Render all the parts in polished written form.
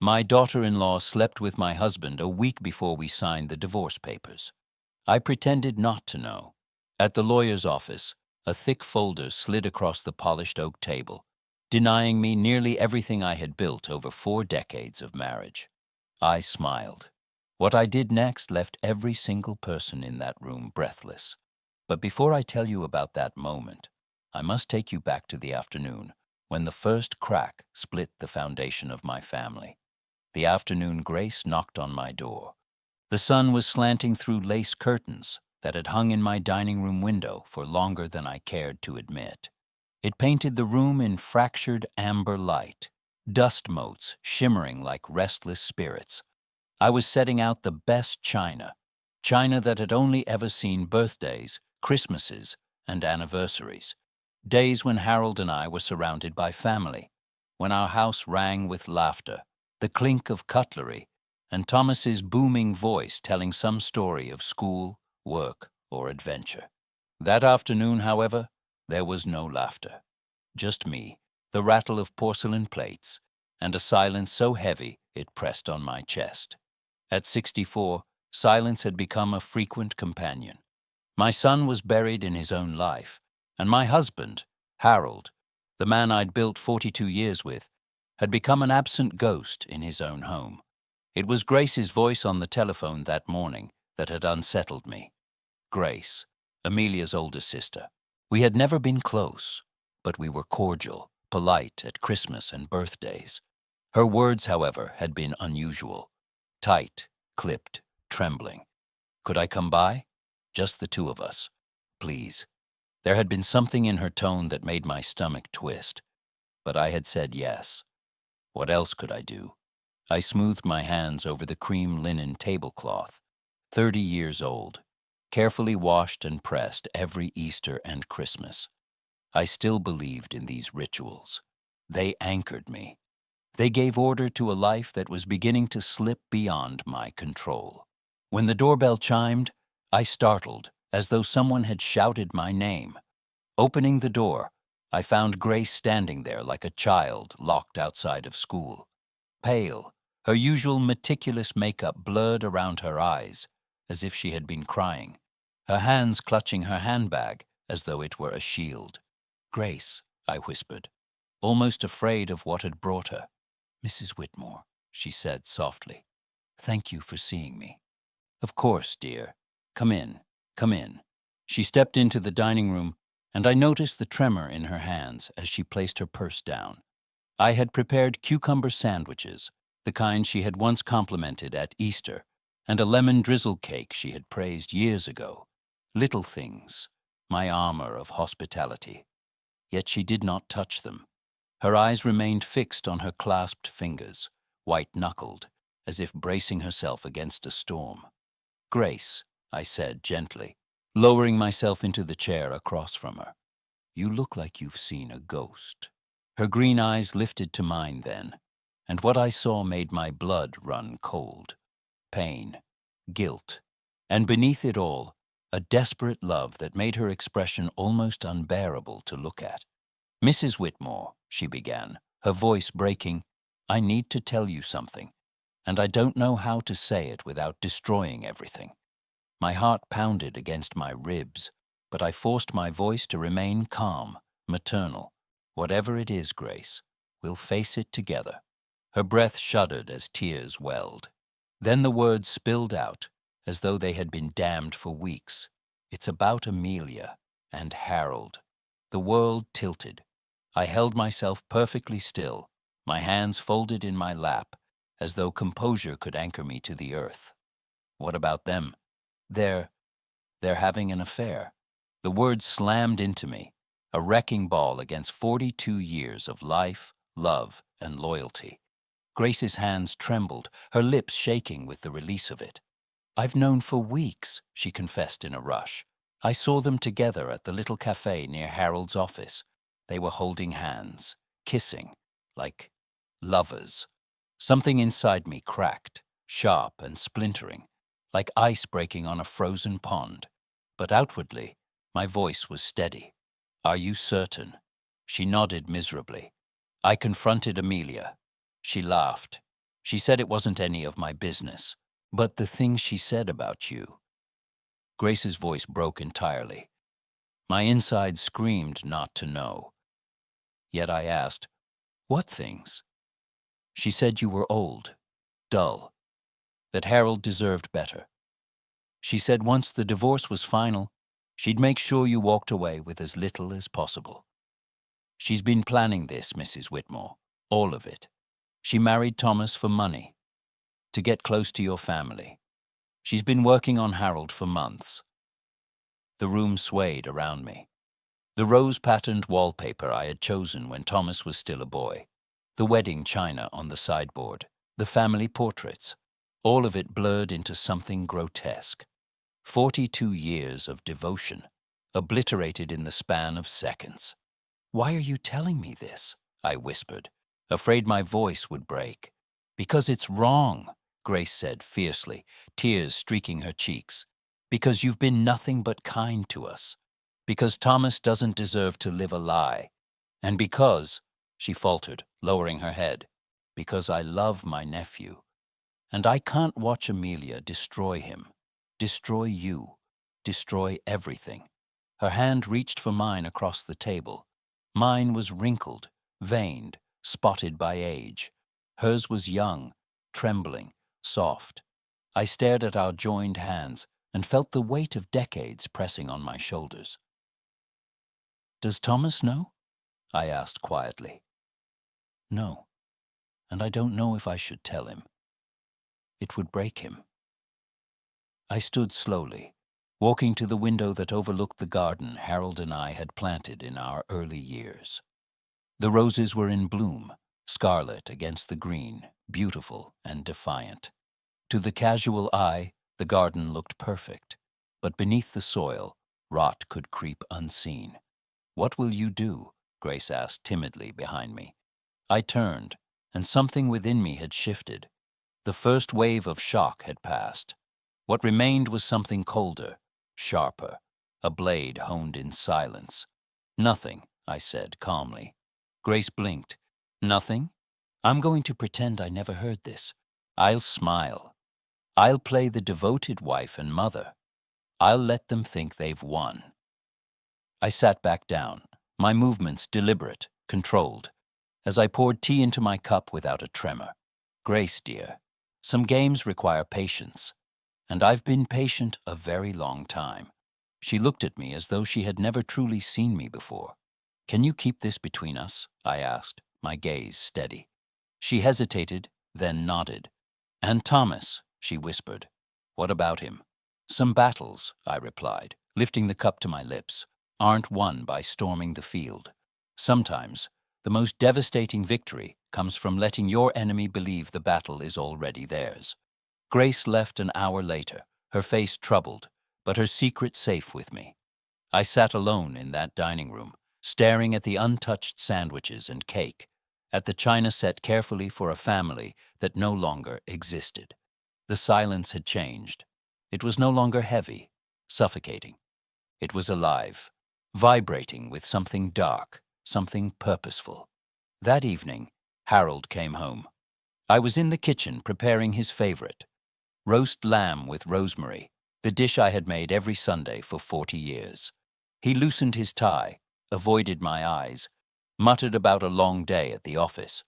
My daughter-in-law slept with my husband a week before we signed the divorce papers. I pretended not to know. At the lawyer's office, a thick folder slid across the polished oak table, denying me nearly everything I had built over 4 decades of marriage. I smiled. What I did next left every single person in that room breathless. But before I tell you about that moment, I must take you back to the afternoon when the first crack split the foundation of my family. The afternoon Grace knocked on my door. The sun was slanting through lace curtains that had hung in my dining room window for longer than I cared to admit. It painted the room in fractured amber light, dust motes shimmering like restless spirits. I was setting out the best china, china that had only ever seen birthdays, Christmases, and anniversaries. Days when Harold and I were surrounded by family, when our house rang with laughter, the clink of cutlery, and Thomas's booming voice telling some story of school, work, or adventure. That afternoon, however, there was no laughter. Just me, the rattle of porcelain plates, and a silence so heavy it pressed on my chest. At 64, silence had become a frequent companion. My son was buried in his own life, and my husband, Harold, the man I'd built 42 years with, had become an absent ghost in his own home. It was Grace's voice on the telephone that morning that had unsettled me. Grace, Amelia's older sister. We had never been close, but we were cordial, polite at Christmas and birthdays. Her words, however, had been unusual. Tight, clipped, trembling. Could I come by? Just the two of us. Please. There had been something in her tone that made my stomach twist, but I had said yes. What else could I do? I smoothed my hands over the cream linen tablecloth, 30 years old, carefully washed and pressed every Easter and Christmas. I still believed in these rituals. They anchored me. They gave order to a life that was beginning to slip beyond my control. When the doorbell chimed, I startled, as though someone had shouted my name. Opening the door, I found Grace standing there like a child locked outside of school. Pale, her usual meticulous makeup blurred around her eyes, as if she had been crying, her hands clutching her handbag as though it were a shield. "Grace," I whispered, almost afraid of what had brought her. "Mrs. Whitmore," she said softly. "Thank you for seeing me." "Of course, dear. Come in, come in." She stepped into the dining room, and I noticed the tremor in her hands as she placed her purse down. I had prepared cucumber sandwiches, the kind she had once complimented at Easter, and a lemon drizzle cake she had praised years ago. Little things, my armor of hospitality. Yet she did not touch them. Her eyes remained fixed on her clasped fingers, white-knuckled, as if bracing herself against a storm. "Grace," I said gently, lowering myself into the chair across from her. "You look like you've seen a ghost." Her green eyes lifted to mine then, and what I saw made my blood run cold. Pain, guilt, and beneath it all, a desperate love that made her expression almost unbearable to look at. "Mrs. Whitmore," she began, her voice breaking, "I need to tell you something, and I don't know how to say it without destroying everything." My heart pounded against my ribs, but I forced my voice to remain calm, maternal. "Whatever it is, Grace, we'll face it together." Her breath shuddered as tears welled. Then the words spilled out, as though they had been dammed for weeks. "It's about Amelia and Harold." The world tilted. I held myself perfectly still, my hands folded in my lap, as though composure could anchor me to the earth. "What about them?" They're having an affair." The words slammed into me, a wrecking ball against 42 years of life, love, and loyalty. Grace's hands trembled, her lips shaking with the release of it. "I've known for weeks," she confessed in a rush. "I saw them together at the little cafe near Harold's office. They were holding hands, kissing, like lovers." Something inside me cracked, sharp and splintering, like ice breaking on a frozen pond. But outwardly, my voice was steady. "Are you certain?" She nodded miserably. I confronted Amelia. She laughed. She said it wasn't any of my business. But the things she said about you. Grace's voice broke entirely. My inside screamed not to know. Yet I asked, what things? She said you were old, dull, that Harold deserved better. She said once the divorce was final, she'd make sure you walked away with as little as possible. She's been planning this, Mrs. Whitmore, all of it. She married Thomas for money, to get close to your family. She's been working on Harold for months. The room swayed around me. The rose-patterned wallpaper I had chosen when Thomas was still a boy, the wedding china on the sideboard, the family portraits, all of it blurred into something grotesque. 42 years of devotion, obliterated in the span of seconds. Why are you telling me this? I whispered, afraid my voice would break. Because it's wrong, Grace said fiercely, tears streaking her cheeks. Because you've been nothing but kind to us. Because Thomas doesn't deserve to live a lie. And because, she faltered, lowering her head, because I love my nephew. And I can't watch Amelia destroy him, destroy you, destroy everything. Her hand reached for mine across the table. Mine was wrinkled, veined, spotted by age. Hers was young, trembling, soft. I stared at our joined hands and felt the weight of decades pressing on my shoulders. Does Thomas know? I asked quietly. No, and I don't know if I should tell him. It would break him. I stood slowly, walking to the window that overlooked the garden Harold and I had planted in our early years. The roses were in bloom, scarlet against the green, beautiful and defiant. To the casual eye, the garden looked perfect, but beneath the soil, rot could creep unseen. What will you do? Grace asked timidly behind me. I turned, and something within me had shifted. The first wave of shock had passed. What remained was something colder, sharper, a blade honed in silence. Nothing, I said calmly. Grace blinked. Nothing? I'm going to pretend I never heard this. I'll smile. I'll play the devoted wife and mother. I'll let them think they've won. I sat back down, my movements deliberate, controlled, as I poured tea into my cup without a tremor. Grace, dear, some games require patience, and I've been patient a very long time. She looked at me as though she had never truly seen me before. Can you keep this between us? I asked, my gaze steady. She hesitated, then nodded. And Thomas, she whispered. What about him? Some battles, I replied, lifting the cup to my lips, aren't won by storming the field. Sometimes, the most devastating victory comes from letting your enemy believe the battle is already theirs. Grace left an hour later, her face troubled, but her secret safe with me. I sat alone in that dining room, staring at the untouched sandwiches and cake, at the china set carefully for a family that no longer existed. The silence had changed. It was no longer heavy, suffocating. It was alive, vibrating with something dark, something purposeful. That evening, Harold came home. I was in the kitchen preparing his favorite, roast lamb with rosemary, the dish I had made every Sunday for 40 years. He loosened his tie, avoided my eyes, muttered about a long day at the office.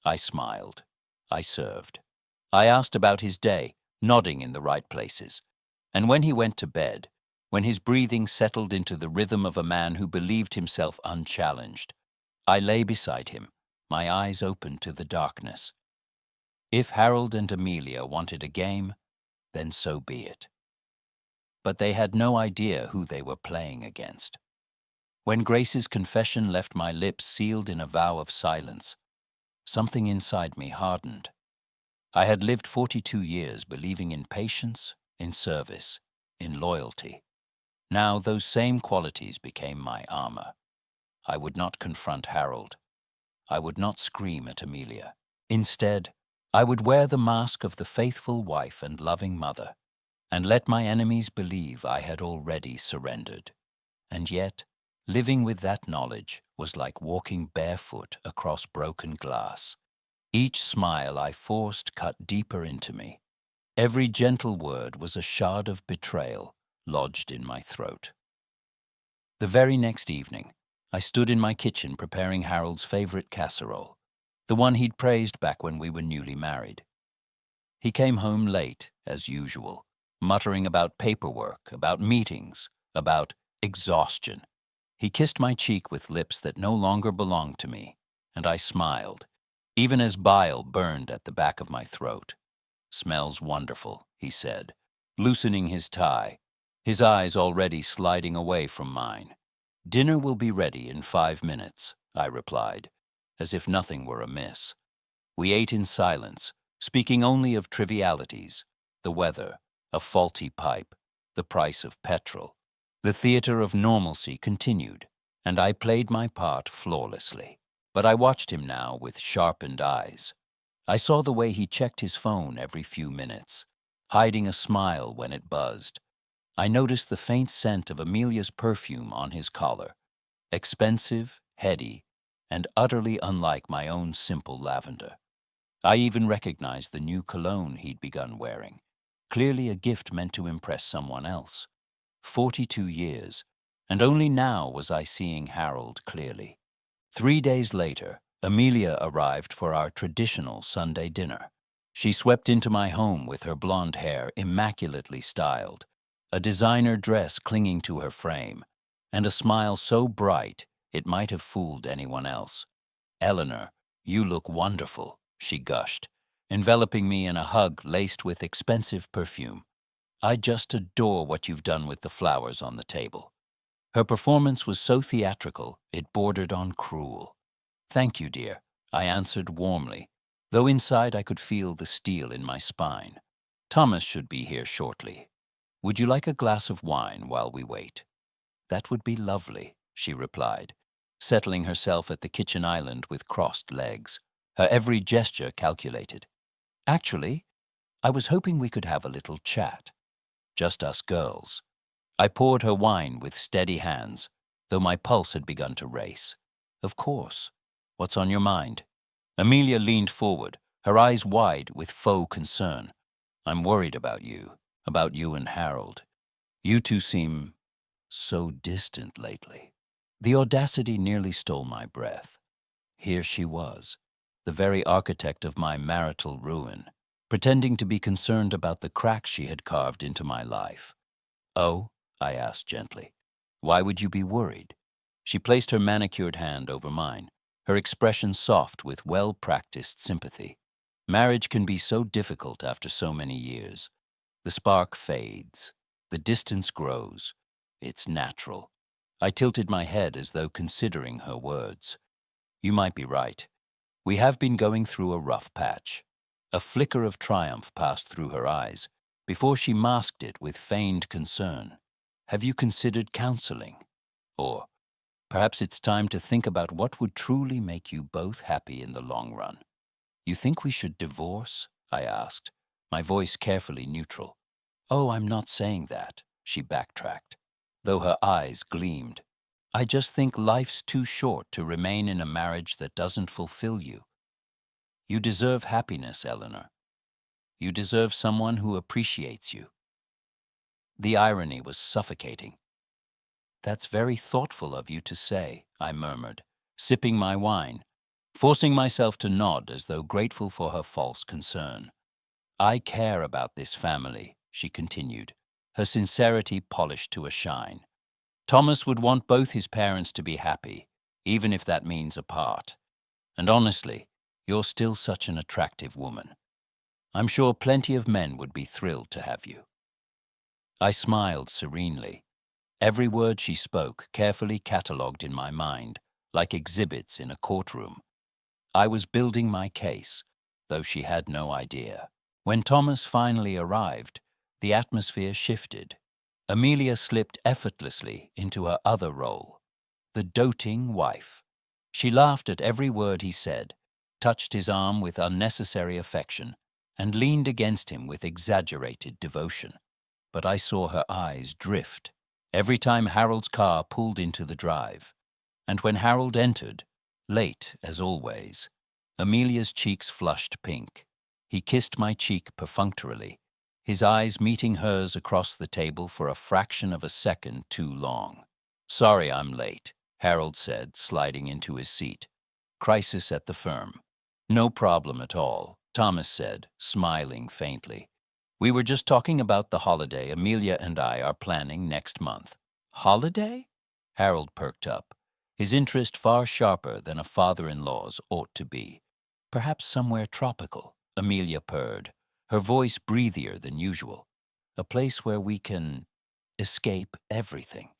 I smiled. I served. I asked about his day, nodding in the right places. And when he went to bed, when his breathing settled into the rhythm of a man who believed himself unchallenged, I lay beside him, my eyes open to the darkness. If Harold and Amelia wanted a game, then so be it. But they had no idea who they were playing against. When Grace's confession left my lips sealed in a vow of silence, something inside me hardened. I had lived 42 years believing in patience, in service, in loyalty. Now those same qualities became my armor. I would not confront Harold. I would not scream at Amelia. Instead, I would wear the mask of the faithful wife and loving mother, and let my enemies believe I had already surrendered. And yet, living with that knowledge was like walking barefoot across broken glass. Each smile I forced cut deeper into me. Every gentle word was a shard of betrayal lodged in my throat. The very next evening, I stood in my kitchen preparing Harold's favorite casserole, the one he'd praised back when we were newly married. He came home late, as usual, muttering about paperwork, about meetings, about exhaustion. He kissed my cheek with lips that no longer belonged to me, and I smiled, even as bile burned at the back of my throat. "Smells wonderful," he said, loosening his tie, his eyes already sliding away from mine. "Dinner will be ready in 5 minutes," I replied, as if nothing were amiss. We ate in silence, speaking only of trivialities, the weather, a faulty pipe, the price of petrol. The theater of normalcy continued, and I played my part flawlessly. But I watched him now with sharpened eyes. I saw the way he checked his phone every few minutes, hiding a smile when it buzzed. I noticed the faint scent of Amelia's perfume on his collar, expensive, heady, and utterly unlike my own simple lavender. I even recognized the new cologne he'd begun wearing, clearly a gift meant to impress someone else. 42 years, and only now was I seeing Harold clearly. 3 days later, Amelia arrived for our traditional Sunday dinner. She swept into my home with her blonde hair immaculately styled, a designer dress clinging to her frame, and a smile so bright it might have fooled anyone else. "Eleanor, you look wonderful," she gushed, enveloping me in a hug laced with expensive perfume. "I just adore what you've done with the flowers on the table." Her performance was so theatrical, it bordered on cruel. "Thank you, dear," I answered warmly, though inside I could feel the steel in my spine. "Thomas should be here shortly. Would you like a glass of wine while we wait?" "That would be lovely," she replied, settling herself at the kitchen island with crossed legs, her every gesture calculated. "Actually, I was hoping we could have a little chat. Just us girls." I poured her wine with steady hands, though my pulse had begun to race. "Of course. What's on your mind?" Amelia leaned forward, her eyes wide with faux concern. "I'm worried about you and Harold. You two seem so distant lately." The audacity nearly stole my breath. Here she was, the very architect of my marital ruin, pretending to be concerned about the cracks she had carved into my life. "Oh?" I asked gently. "Why would you be worried?" She placed her manicured hand over mine, her expression soft with well-practiced sympathy. "Marriage can be so difficult after so many years. The spark fades. The distance grows. It's natural." I tilted my head as though considering her words. "You might be right. We have been going through a rough patch." A flicker of triumph passed through her eyes, before she masked it with feigned concern. "Have you considered counseling? Or perhaps it's time to think about what would truly make you both happy in the long run." "You think we should divorce?" I asked, my voice carefully neutral. "Oh, I'm not saying that," she backtracked, though her eyes gleamed. "I just think life's too short to remain in a marriage that doesn't fulfill you. You deserve happiness, Eleanor. You deserve someone who appreciates you." The irony was suffocating. "That's very thoughtful of you to say," I murmured, sipping my wine, forcing myself to nod as though grateful for her false concern. "I care about this family," she continued, her sincerity polished to a shine. "Thomas would want both his parents to be happy, even if that means apart. And honestly, you're still such an attractive woman. I'm sure plenty of men would be thrilled to have you." I smiled serenely. Every word she spoke carefully catalogued in my mind, like exhibits in a courtroom. I was building my case, though she had no idea. When Thomas finally arrived, the atmosphere shifted. Amelia slipped effortlessly into her other role, the doting wife. She laughed at every word he said, touched his arm with unnecessary affection, and leaned against him with exaggerated devotion. But I saw her eyes drift every time Harold's car pulled into the drive, and when Harold entered, late as always, Amelia's cheeks flushed pink. He kissed my cheek perfunctorily, his eyes meeting hers across the table for a fraction of a second too long. "Sorry I'm late," Harold said, sliding into his seat. "Crisis at the firm." "No problem at all," Thomas said, smiling faintly. "We were just talking about the holiday Amelia and I are planning next month." "Holiday?" Harold perked up, his interest far sharper than a father-in-law's ought to be. "Perhaps somewhere tropical," Amelia purred, her voice breathier than usual. "A place where we can escape everything."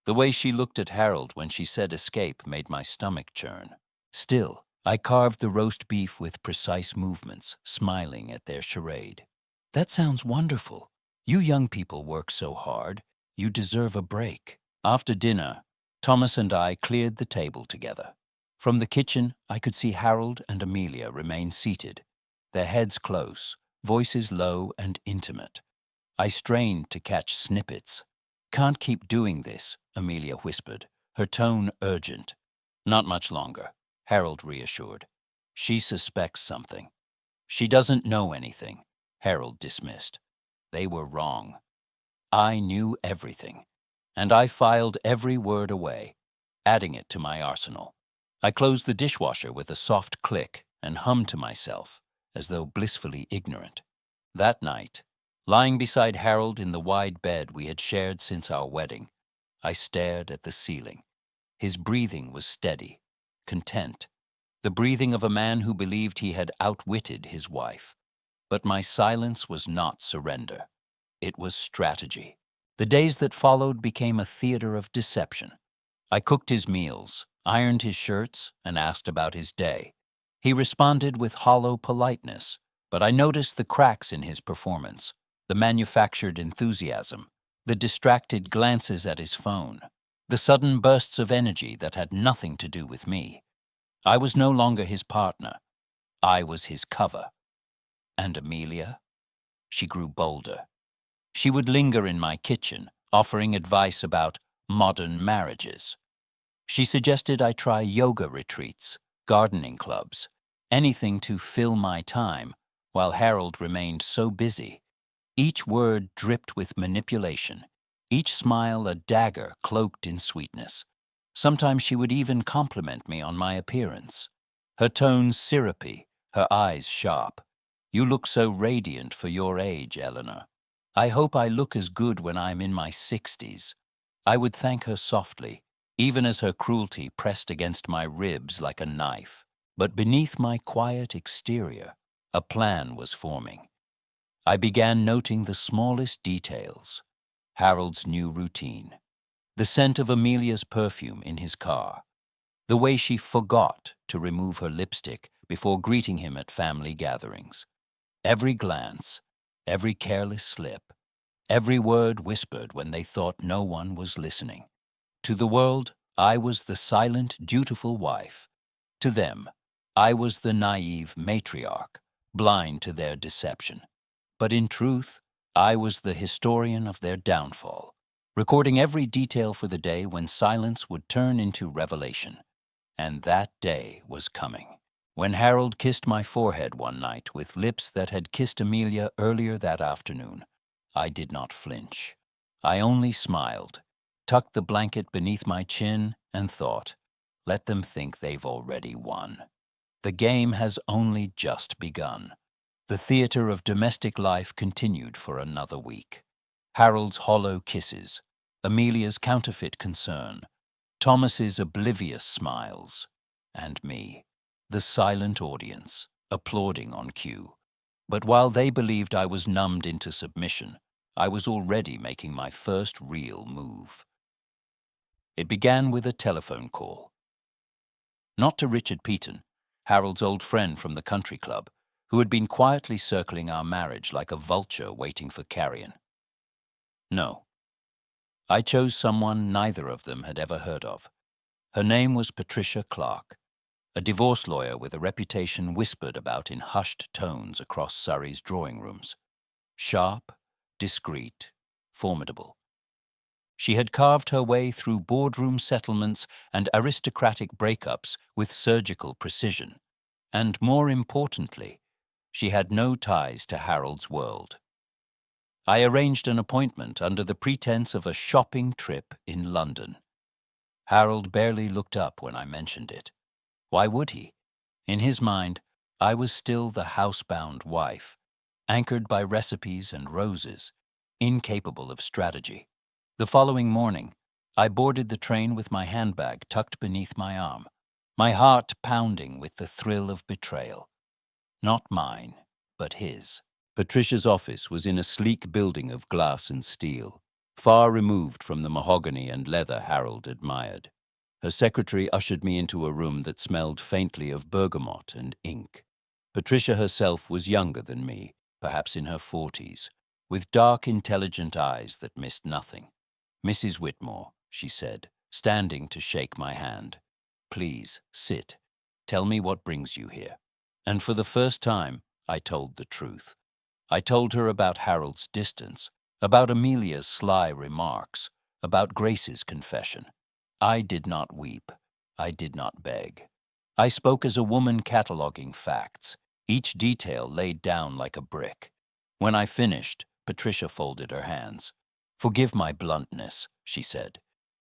The way she looked at Harold when she said escape made my stomach churn. Still, I carved the roast beef with precise movements, smiling at their charade. "That sounds wonderful. You young people work so hard. You deserve a break." After dinner, Thomas and I cleared the table together. From the kitchen, I could see Harold and Amelia remain seated, their heads close, voices low and intimate. I strained to catch snippets. "Can't keep doing this," Amelia whispered, her tone urgent. "Not much longer," Harold reassured. "She suspects something." "She doesn't know anything," Harold dismissed. They were wrong. I knew everything, and I filed every word away, adding it to my arsenal. I closed the dishwasher with a soft click and hummed to myself, as though blissfully ignorant. That night, lying beside Harold in the wide bed we had shared since our wedding, I stared at the ceiling. His breathing was steady, content, the breathing of a man who believed he had outwitted his wife. But my silence was not surrender. It was strategy. The days that followed became a theater of deception. I cooked his meals, ironed his shirts, and asked about his day. He responded with hollow politeness, but I noticed the cracks in his performance, the manufactured enthusiasm, the distracted glances at his phone, the sudden bursts of energy that had nothing to do with me. I was no longer his partner. I was his cover. And Amelia? She grew bolder. She would linger in my kitchen, offering advice about modern marriages. She suggested I try yoga retreats, gardening clubs, anything to fill my time, while Harold remained so busy. Each word dripped with manipulation, each smile a dagger cloaked in sweetness. Sometimes she would even compliment me on my appearance. Her tone syrupy, her eyes sharp. "You look so radiant for your age, Eleanor. I hope I look as good when I'm in my 60s. I would thank her softly, even as her cruelty pressed against my ribs like a knife. But beneath my quiet exterior, a plan was forming. I began noting the smallest details. Harold's new routine, the scent of Amelia's perfume in his car, the way she forgot to remove her lipstick before greeting him at family gatherings. Every glance, every careless slip, every word whispered when they thought no one was listening. To the world, I was the silent, dutiful wife. To them, I was the naive matriarch, blind to their deception. But in truth, I was the historian of their downfall, recording every detail for the day when silence would turn into revelation. And that day was coming. When Harold kissed my forehead one night with lips that had kissed Amelia earlier that afternoon, I did not flinch. I only smiled, tucked the blanket beneath my chin, and thought, let them think they've already won. The game has only just begun. The theater of domestic life continued for another week. Harold's hollow kisses, Amelia's counterfeit concern, Thomas's oblivious smiles, and me, the silent audience, applauding on cue. But while they believed I was numbed into submission, I was already making my first real move. It began with a telephone call. Not to Richard Peaton, Harold's old friend from the country club, who had been quietly circling our marriage like a vulture waiting for carrion. No. I chose someone neither of them had ever heard of. Her name was Patricia Clark, a divorce lawyer with a reputation whispered about in hushed tones across Surrey's drawing rooms. Sharp, discreet, formidable. She had carved her way through boardroom settlements and aristocratic breakups with surgical precision. And more importantly, she had no ties to Harold's world. I arranged an appointment under the pretense of a shopping trip in London. Harold barely looked up when I mentioned it. Why would he? In his mind, I was still the housebound wife, anchored by recipes and roses, incapable of strategy. The following morning, I boarded the train with my handbag tucked beneath my arm, my heart pounding with the thrill of betrayal. Not mine, but his. Patricia's office was in a sleek building of glass and steel, far removed from the mahogany and leather Harold admired. Her secretary ushered me into a room that smelled faintly of bergamot and ink. Patricia herself was younger than me, perhaps in her 40s, with dark, intelligent eyes that missed nothing. "Mrs. Whitmore," she said, standing to shake my hand. "Please, sit. Tell me what brings you here." And for the first time, I told the truth. I told her about Harold's distance, about Amelia's sly remarks, about Grace's confession. I did not weep. I did not beg. I spoke as a woman cataloging facts, each detail laid down like a brick. When I finished, Patricia folded her hands. "Forgive my bluntness," she said,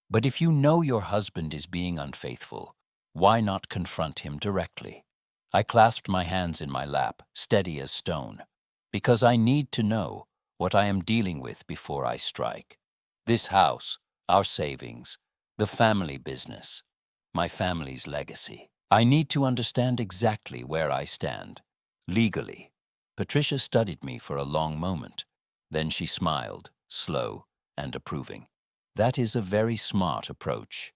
"but if you know your husband is being unfaithful, why not confront him directly?" I clasped my hands in my lap, steady as stone, because I need to know what I am dealing with before I strike. This house, our savings, the family business, my family's legacy. I need to understand exactly where I stand, legally. Patricia studied me for a long moment. Then she smiled, slow and approving. "That is a very smart approach."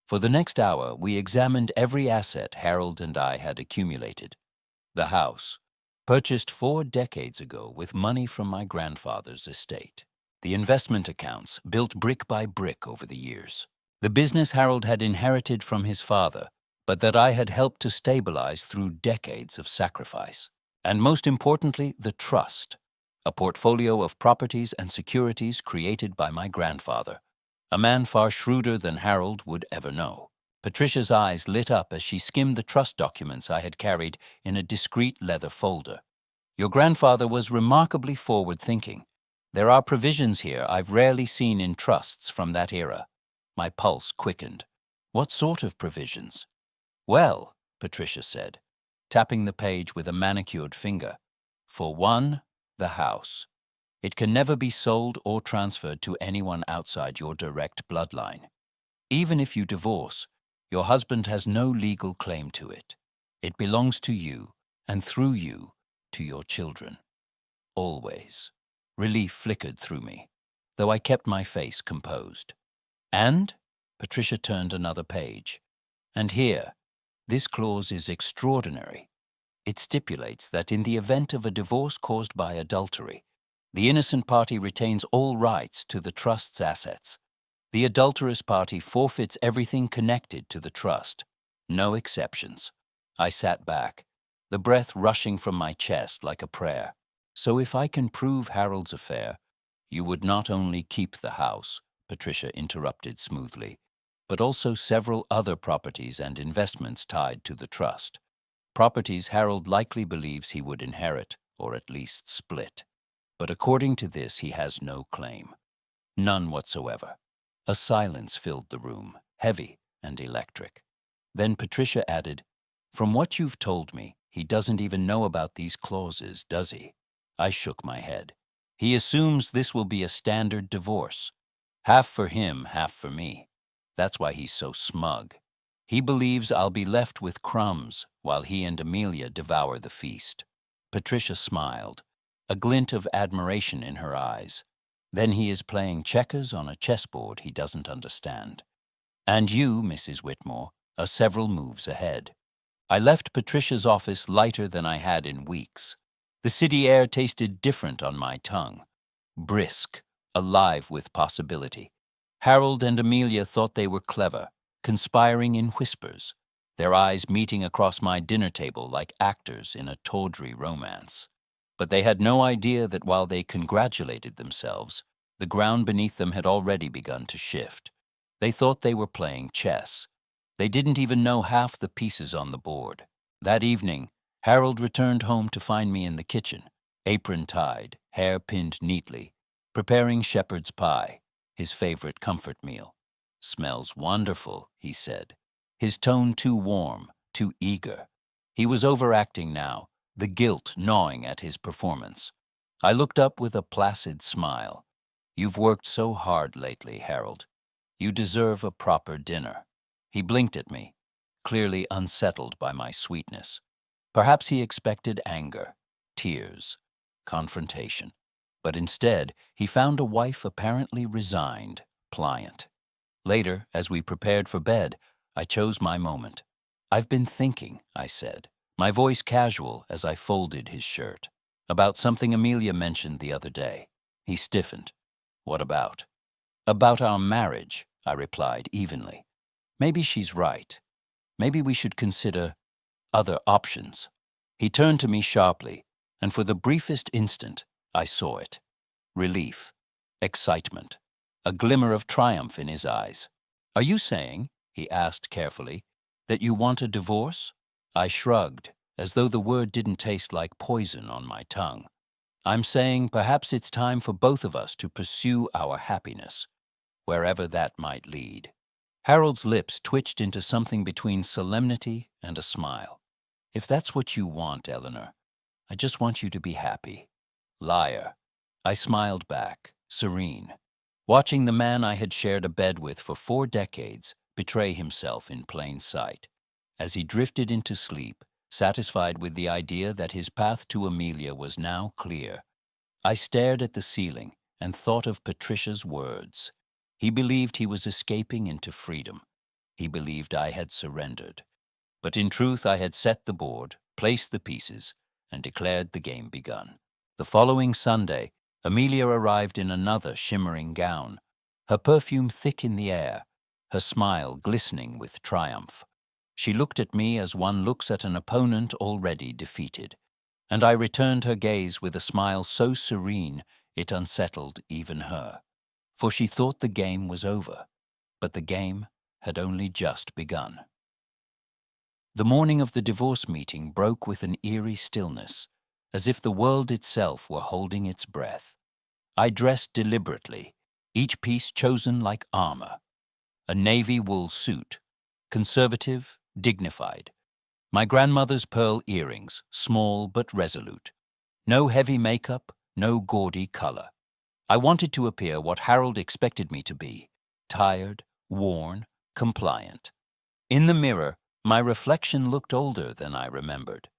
For the next hour, we examined every asset Harold and I had accumulated. The house, purchased 4 decades ago with money from my grandfather's estate. The investment accounts, built brick by brick over the years. The business Harold had inherited from his father, but that I had helped to stabilize through decades of sacrifice. And most importantly, the trust, a portfolio of properties and securities created by my grandfather, a man far shrewder than Harold would ever know. Patricia's eyes lit up as she skimmed the trust documents I had carried in a discreet leather folder. "Your grandfather was remarkably forward-thinking. There are provisions here I've rarely seen in trusts from that era." My pulse quickened. "What sort of provisions?" "Well," Patricia said, tapping the page with a manicured finger, "for one, the house. It can never be sold or transferred to anyone outside your direct bloodline. Even if you divorce, your husband has no legal claim to it. It belongs to you, and through you, to your children. Always." Relief flickered through me, though I kept my face composed. "And?" Patricia turned another page. "And here, this clause is extraordinary. It stipulates that in the event of a divorce caused by adultery, the innocent party retains all rights to the trust's assets. The adulterous party forfeits everything connected to the trust. No exceptions." I sat back, the breath rushing from my chest like a prayer. "So if I can prove Harold's affair, you would not only keep the house," Patricia interrupted smoothly, "but also several other properties and investments tied to the trust. Properties Harold likely believes he would inherit, or at least split. But according to this, he has no claim. None whatsoever." A silence filled the room, heavy and electric. Then Patricia added, "From what you've told me, he doesn't even know about these clauses, does he?" I shook my head. "He assumes this will be a standard divorce. Half for him, half for me. That's why he's so smug. He believes I'll be left with crumbs while he and Amelia devour the feast." Patricia smiled, a glint of admiration in her eyes. "Then he is playing checkers on a chessboard he doesn't understand. And you, Mrs. Whitmore, are several moves ahead." I left Patricia's office lighter than I had in weeks. The city air tasted different on my tongue. Brisk, alive with possibility. Harold and Amelia thought they were clever, conspiring in whispers, their eyes meeting across my dinner table like actors in a tawdry romance. But they had no idea that while they congratulated themselves, the ground beneath them had already begun to shift. They thought they were playing chess. They didn't even know half the pieces on the board. That evening, Harold returned home to find me in the kitchen, apron tied, hair pinned neatly, preparing shepherd's pie, his favorite comfort meal. "Smells wonderful," he said, his tone too warm, too eager. He was overacting now, the guilt gnawing at his performance. I looked up with a placid smile. "You've worked so hard lately, Harold. You deserve a proper dinner." He blinked at me, clearly unsettled by my sweetness. Perhaps he expected anger, tears, confrontation. But instead, he found a wife apparently resigned, pliant. Later, as we prepared for bed, I chose my moment. "I've been thinking," I said, my voice casual as I folded his shirt, "about something Amelia mentioned the other day." He stiffened. "What about?" "About our marriage," I replied evenly. "Maybe she's right. Maybe we should consider other options." He turned to me sharply, and for the briefest instant, I saw it. Relief, excitement, a glimmer of triumph in his eyes. "Are you saying," he asked carefully, "that you want a divorce?" I shrugged, as though the word didn't taste like poison on my tongue. "I'm saying perhaps it's time for both of us to pursue our happiness, wherever that might lead." Harold's lips twitched into something between solemnity and a smile. "If that's what you want, Eleanor, I just want you to be happy." "Liar." I smiled back, serene, watching the man I had shared a bed with for 4 decades betray himself in plain sight. As he drifted into sleep, satisfied with the idea that his path to Amelia was now clear, I stared at the ceiling and thought of Patricia's words. He believed he was escaping into freedom. He believed I had surrendered. But in truth, I had set the board, placed the pieces, and declared the game begun. The following Sunday, Amelia arrived in another shimmering gown, her perfume thick in the air, her smile glistening with triumph. She looked at me as one looks at an opponent already defeated, and I returned her gaze with a smile so serene it unsettled even her. For she thought the game was over, but the game had only just begun. The morning of the divorce meeting broke with an eerie stillness, as if the world itself were holding its breath. I dressed deliberately, each piece chosen like armor. A navy wool suit, conservative, dignified. My grandmother's pearl earrings, small but resolute. No heavy makeup, no gaudy color. I wanted to appear what Harold expected me to be: tired, worn, compliant. In the mirror, my reflection looked older than I remembered.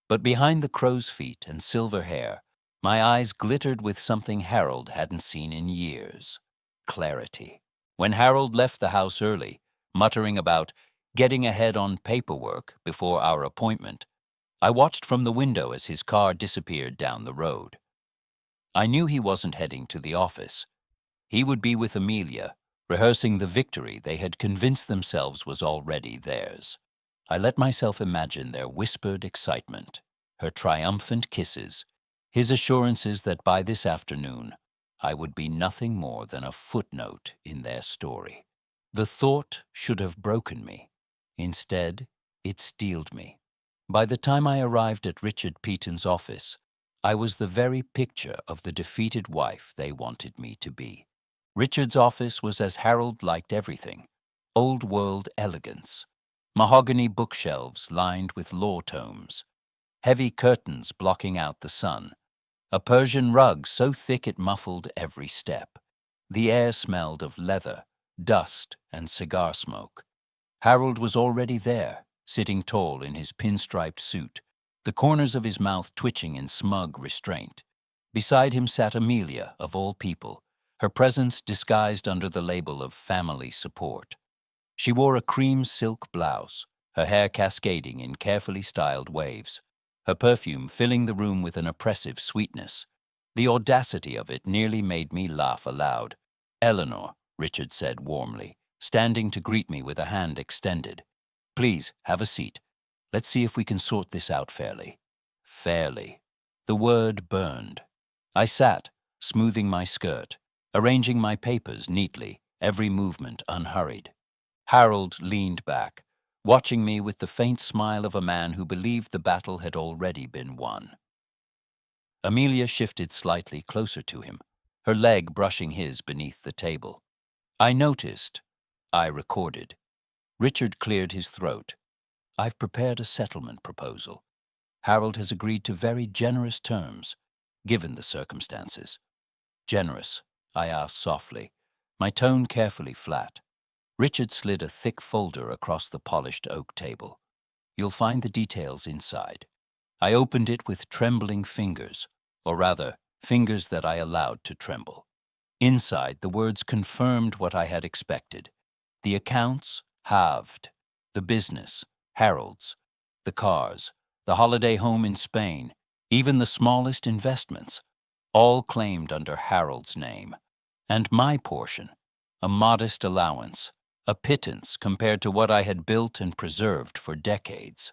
But behind the crow's feet and silver hair, my eyes glittered with something Harold hadn't seen in years: clarity. When Harold left the house early, muttering about getting ahead on paperwork before our appointment, I watched from the window as his car disappeared down the road. I knew he wasn't heading to the office. He would be with Amelia, rehearsing the victory they had convinced themselves was already theirs. I let myself imagine their whispered excitement, her triumphant kisses, his assurances that by this afternoon I would be nothing more than a footnote in their story. The thought should have broken me. Instead, it steeled me. By the time I arrived at Richard Peaton's office, I was the very picture of the defeated wife they wanted me to be. Richard's office was as Harold liked everything: old-world elegance, mahogany bookshelves lined with law tomes, heavy curtains blocking out the sun, a Persian rug so thick it muffled every step. The air smelled of leather, dust, and cigar smoke. Harold was already there, sitting tall in his pinstriped suit, the corners of his mouth twitching in smug restraint. Beside him sat Amelia, of all people, her presence disguised under the label of family support. She wore a cream silk blouse, her hair cascading in carefully styled waves, her perfume filling the room with an oppressive sweetness. The audacity of it nearly made me laugh aloud. "Eleanor," Richard said warmly, standing to greet me with a hand extended. "Please, have a seat. Let's see if we can sort this out fairly." Fairly. The word burned. I sat, smoothing my skirt, arranging my papers neatly, every movement unhurried. Harold leaned back, watching me with the faint smile of a man who believed the battle had already been won. Amelia shifted slightly closer to him, her leg brushing his beneath the table. I noticed. I recorded. Richard cleared his throat. I've prepared a settlement proposal. Harold has agreed to very generous terms, given the circumstances. Generous, I asked softly, my tone carefully flat. Richard slid a thick folder across the polished oak table. You'll find the details inside. I opened it with trembling fingers, or rather, fingers that I allowed to tremble. Inside, the words confirmed what I had expected. The accounts, halved. The business, Harold's. The cars, the holiday home in Spain, even the smallest investments, all claimed under Harold's name. And my portion, a modest allowance, a pittance compared to what I had built and preserved for decades.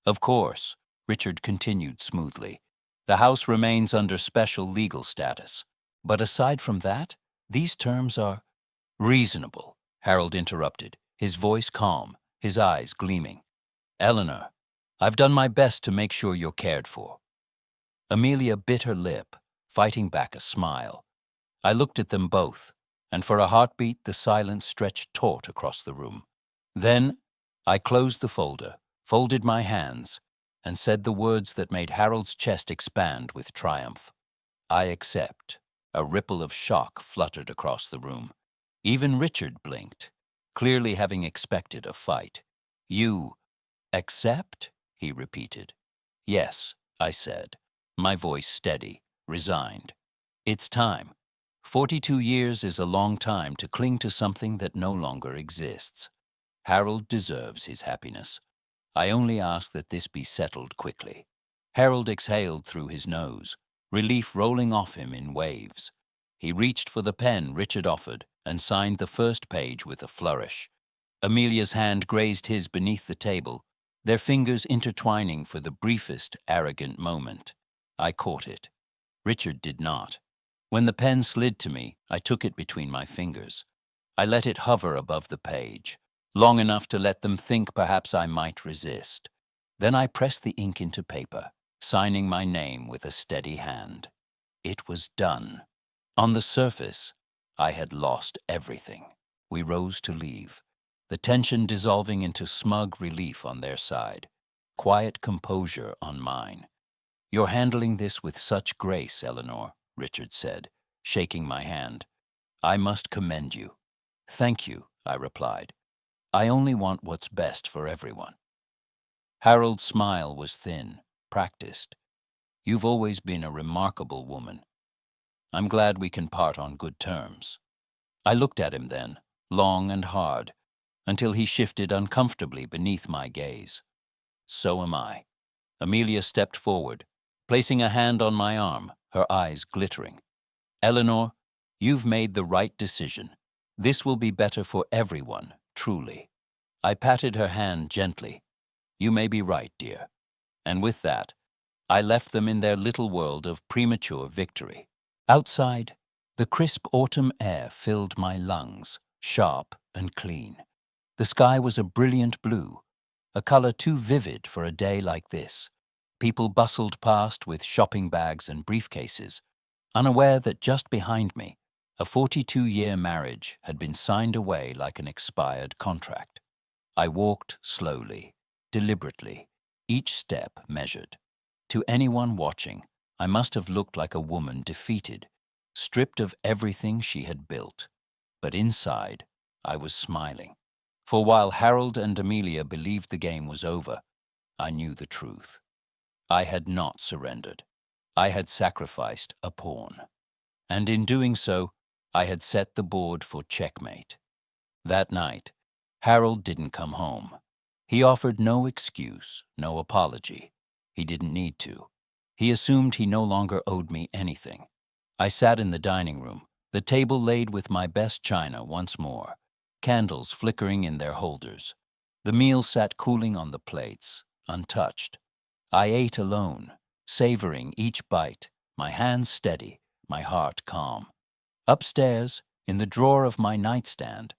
Of course, Richard continued smoothly, the house remains under special legal status. But aside from that, these terms are reasonable, Harold interrupted, his voice calm, his eyes gleaming. Eleanor, I've done my best to make sure you're cared for. Amelia bit her lip, fighting back a smile. I looked at them both, and for a heartbeat the silence stretched taut across the room. Then I closed the folder, folded my hands, and said the words that made Harold's chest expand with triumph. I accept. A ripple of shock fluttered across the room. Even Richard blinked, clearly having expected a fight. You accept? He repeated. Yes, I said, my voice steady, resigned. It's time. 42 years is a long time to cling to something that no longer exists. Harold deserves his happiness. I only ask that this be settled quickly. Harold exhaled through his nose, relief rolling off him in waves. He reached for the pen Richard offered and signed the first page with a flourish. Amelia's hand grazed his beneath the table, their fingers intertwining for the briefest, arrogant moment. I caught it. Richard did not. When the pen slid to me, I took it between my fingers. I let it hover above the page, long enough to let them think perhaps I might resist. Then I pressed the ink into paper, signing my name with a steady hand. It was done. On the surface, I had lost everything. We rose to leave, the tension dissolving into smug relief on their side, quiet composure on mine. You're handling this with such grace, Eleanor, Richard said, shaking my hand. I must commend you. Thank you, I replied. I only want what's best for everyone. Harold's smile was thin, practiced. You've always been a remarkable woman. I'm glad we can part on good terms. I looked at him then, long and hard, until he shifted uncomfortably beneath my gaze. So am I. Amelia stepped forward, placing a hand on my arm, her eyes glittering. Eleanor, you've made the right decision. This will be better for everyone, truly. I patted her hand gently. You may be right, dear. And with that, I left them in their little world of premature victory. Outside, the crisp autumn air filled my lungs, sharp and clean. The sky was a brilliant blue, a color too vivid for a day like this. People bustled past with shopping bags and briefcases, unaware that just behind me, a 42-year marriage had been signed away like an expired contract. I walked slowly, deliberately, each step measured. To anyone watching, I must have looked like a woman defeated, stripped of everything she had built. But inside, I was smiling. For while Harold and Amelia believed the game was over, I knew the truth. I had not surrendered. I had sacrificed a pawn. And in doing so, I had set the board for checkmate. That night, Harold didn't come home. He offered no excuse, no apology. He didn't need to. He assumed he no longer owed me anything. I sat in the dining room, the table laid with my best china once more, candles flickering in their holders. The meal sat cooling on the plates, untouched. I ate alone, savoring each bite, my hands steady, my heart calm. Upstairs, in the drawer of my nightstand,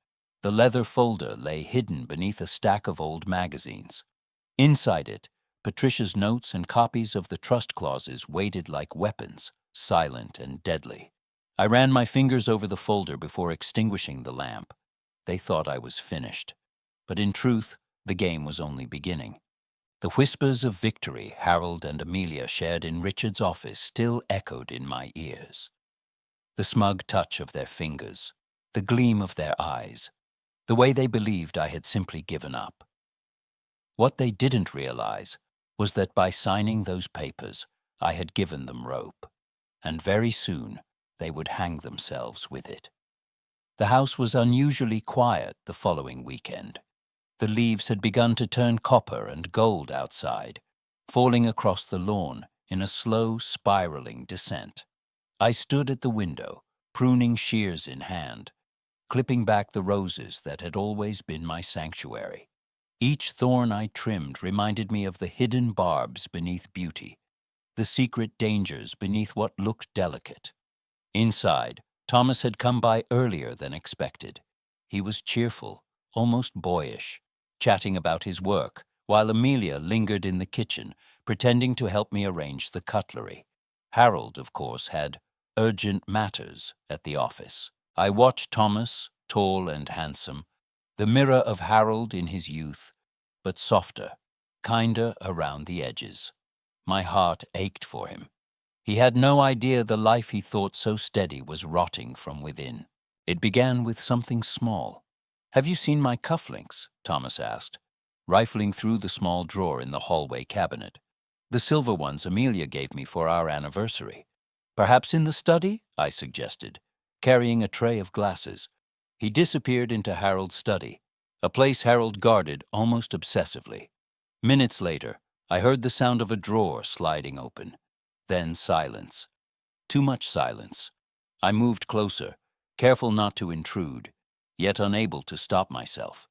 The leather folder lay hidden beneath a stack of old magazines. Inside it, Patricia's notes and copies of the trust clauses waited like weapons, silent and deadly. I ran my fingers over the folder before extinguishing the lamp. They thought I was finished. But in truth, the game was only beginning. The whispers of victory Harold and Amelia shared in Richard's office still echoed in my ears. The smug touch of their fingers, the gleam of their eyes, the way they believed I had simply given up. What they didn't realize was that by signing those papers, I had given them rope, and very soon they would hang themselves with it. The house was unusually quiet the following weekend. The leaves had begun to turn copper and gold outside, falling across the lawn in a slow, spiraling descent. I stood at the window, pruning shears in hand, clipping back the roses that had always been my sanctuary. Each thorn I trimmed reminded me of the hidden barbs beneath beauty, the secret dangers beneath what looked delicate. Inside, Thomas had come by earlier than expected. He was cheerful, almost boyish, chatting about his work, while Amelia lingered in the kitchen, pretending to help me arrange the cutlery. Harold, of course, had urgent matters at the office. I watched Thomas, tall and handsome, the mirror of Harold in his youth, but softer, kinder around the edges. My heart ached for him. He had no idea the life he thought so steady was rotting from within. It began with something small. "Have you seen my cufflinks?" Thomas asked, rifling through the small drawer in the hallway cabinet. "The silver ones Amelia gave me for our anniversary." "Perhaps in the study?" I suggested, carrying a tray of glasses. He disappeared into Harold's study, a place Harold guarded almost obsessively. Minutes later, I heard the sound of a drawer sliding open. Then silence. Too much silence. I moved closer, careful not to intrude, yet unable to stop myself.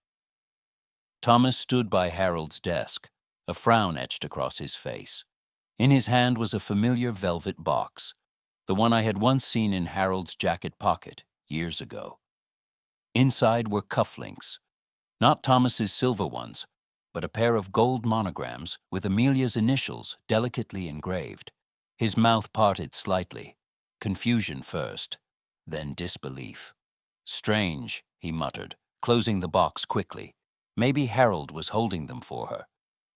Thomas stood by Harold's desk, a frown etched across his face. In his hand was a familiar velvet box, the one I had once seen in Harold's jacket pocket years ago. Inside were cufflinks, not Thomas's silver ones, but a pair of gold monograms with Amelia's initials delicately engraved. His mouth parted slightly, confusion first, then disbelief. "Strange," he muttered, closing the box quickly. Maybe Harold was holding them for her.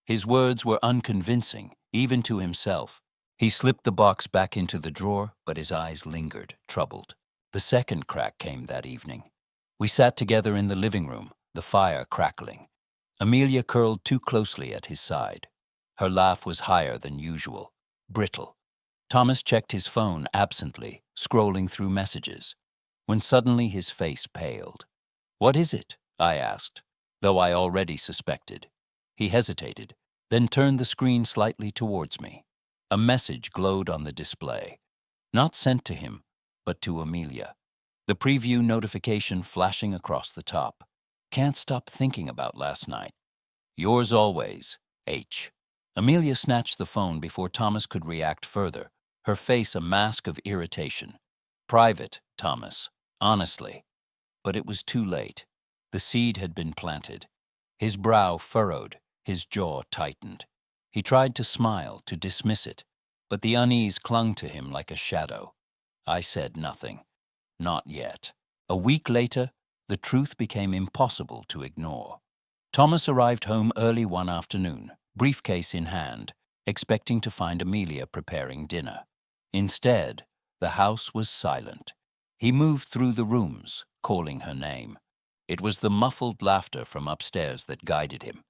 His words were unconvincing, even to himself. He slipped the box back into the drawer, but his eyes lingered, troubled. The second crack came that evening. We sat together in the living room, the fire crackling. Amelia curled too closely at his side. Her laugh was higher than usual, brittle. Thomas checked his phone absently, scrolling through messages, when suddenly his face paled. "What is it?" I asked, though I already suspected. He hesitated, then turned the screen slightly towards me. A message glowed on the display, not sent to him, but to Amelia. The preview notification flashing across the top. "Can't stop thinking about last night. Yours always, H." Amelia snatched the phone before Thomas could react further, her face a mask of irritation. "Private, Thomas, honestly." But it was too late. The seed had been planted. His brow furrowed, his jaw tightened. He tried to smile, to dismiss it, but the unease clung to him like a shadow. I said nothing. Not yet. A week later, the truth became impossible to ignore. Thomas arrived home early one afternoon, briefcase in hand, expecting to find Amelia preparing dinner. Instead, the house was silent. He moved through the rooms, calling her name. It was the muffled laughter from upstairs that guided him.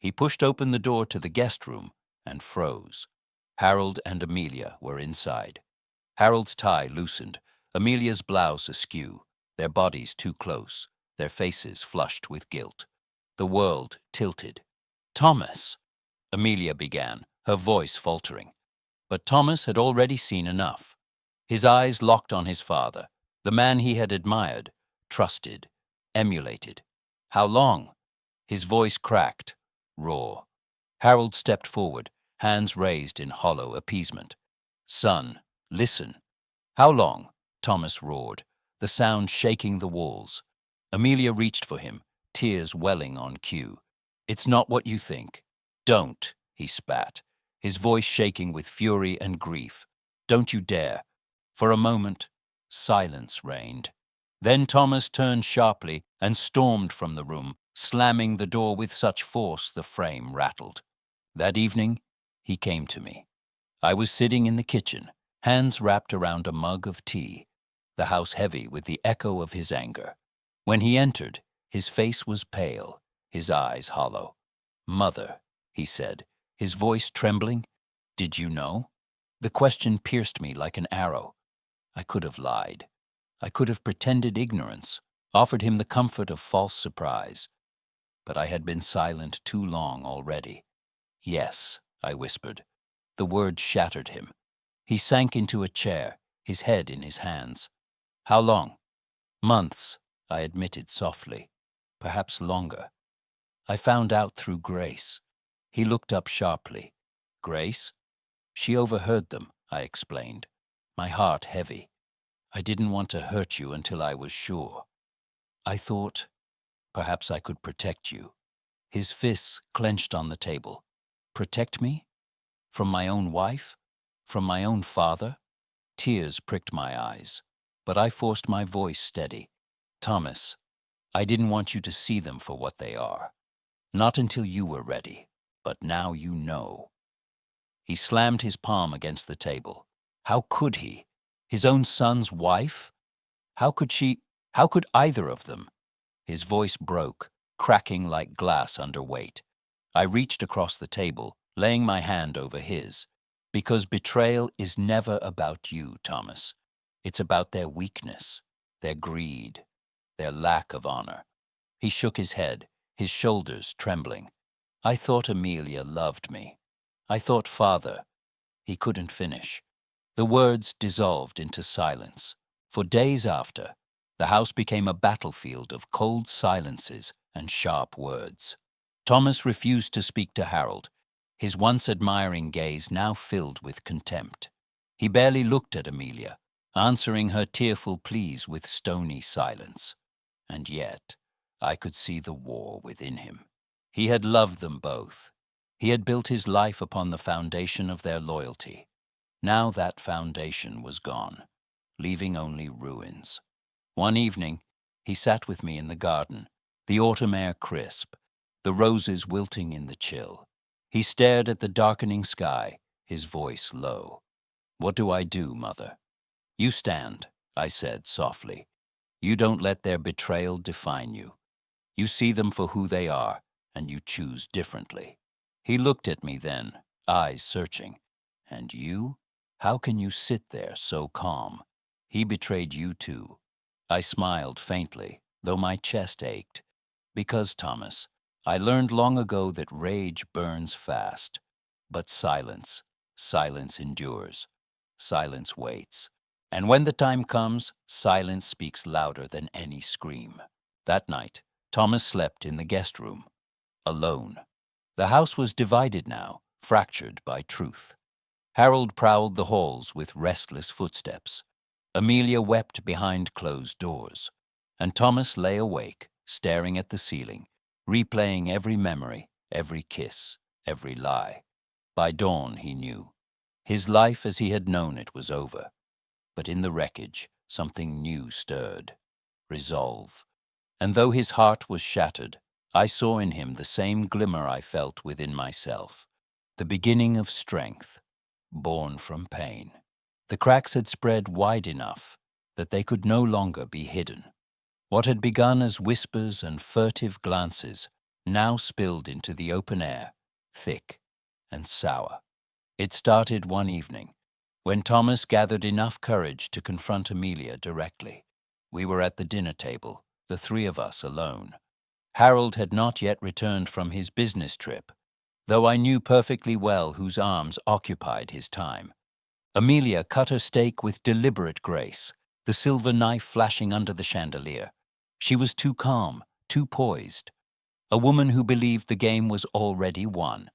He pushed open the door to the guest room and froze. Harold and Amelia were inside. Harold's tie loosened, Amelia's blouse askew, their bodies too close, their faces flushed with guilt. The world tilted. "Thomas," Amelia began, her voice faltering. But Thomas had already seen enough. His eyes locked on his father, the man he had admired, trusted, emulated. "How long?" His voice cracked, raw. Harold stepped forward, hands raised in hollow appeasement. "Son, listen." "How long?" Thomas roared, the sound shaking the walls. Amelia reached for him, tears welling on cue. "It's not what you think." "Don't," he spat, his voice shaking with fury and grief. "Don't you dare." For a moment, silence reigned. Then Thomas turned sharply and stormed from the room, slamming the door with such force the frame rattled. That evening, he came to me. I was sitting in the kitchen, hands wrapped around a mug of tea, the house heavy with the echo of his anger. When he entered, his face was pale, his eyes hollow. "Mother," he said, his voice trembling, "did you know?" The question pierced me like an arrow. I could have lied. I could have pretended ignorance, offered him the comfort of false surprise. But I had been silent too long already. "Yes," I whispered. The word shattered him. He sank into a chair, his head in his hands. "How long?" "Months," I admitted softly. "Perhaps longer." "I found out through Grace." He looked up sharply. "Grace?" "She overheard them," I explained, my heart heavy. "I didn't want to hurt you until I was sure. I thought perhaps I could protect you." His fists clenched on the table. "Protect me? From my own wife? From my own father?" Tears pricked my eyes, but I forced my voice steady. "Thomas, I didn't want you to see them for what they are. Not until you were ready, but now you know." He slammed his palm against the table. How could he? His own son's wife? How could she? How could either of them? His voice broke, cracking like glass under weight. I reached across the table, laying my hand over his. "Because betrayal is never about you, Thomas. It's about their weakness, their greed, their lack of honor." He shook his head, his shoulders trembling. "I thought Amelia loved me. I thought father—" He couldn't finish. The words dissolved into silence. For days after, the house became a battlefield of cold silences and sharp words. Thomas refused to speak to Harold, his once admiring gaze now filled with contempt. He barely looked at Amelia, answering her tearful pleas with stony silence. And yet, I could see the war within him. He had loved them both. He had built his life upon the foundation of their loyalty. Now that foundation was gone, leaving only ruins. One evening, he sat with me in the garden, the autumn air crisp, the roses wilting in the chill. He stared at the darkening sky, his voice low. "What do I do, Mother?" "You stand," I said softly. "You don't let their betrayal define you. You see them for who they are, and you choose differently." He looked at me then, eyes searching. "And you? How can you sit there so calm? He betrayed you too." I smiled faintly, though my chest ached. "Because, Thomas, I learned long ago that rage burns fast. But silence endures. Silence waits. And when the time comes, silence speaks louder than any scream." That night, Thomas slept in the guest room, alone. The house was divided now, fractured by truth. Harold prowled the halls with restless footsteps. Amelia wept behind closed doors. And Thomas lay awake, staring at the ceiling, replaying every memory, every kiss, every lie. By dawn, he knew. His life as he had known it was over. But in the wreckage, something new stirred. Resolve. And though his heart was shattered, I saw in him the same glimmer I felt within myself. The beginning of strength, born from pain. The cracks had spread wide enough that they could no longer be hidden. What had begun as whispers and furtive glances now spilled into the open air, thick and sour. It started one evening, when Thomas gathered enough courage to confront Amelia directly. We were at the dinner table, the three of us alone. Harold had not yet returned from his business trip, though I knew perfectly well whose arms occupied his time. Amelia cut her steak with deliberate grace, the silver knife flashing under the chandelier. She was too calm, too poised. A woman who believed the game was already won.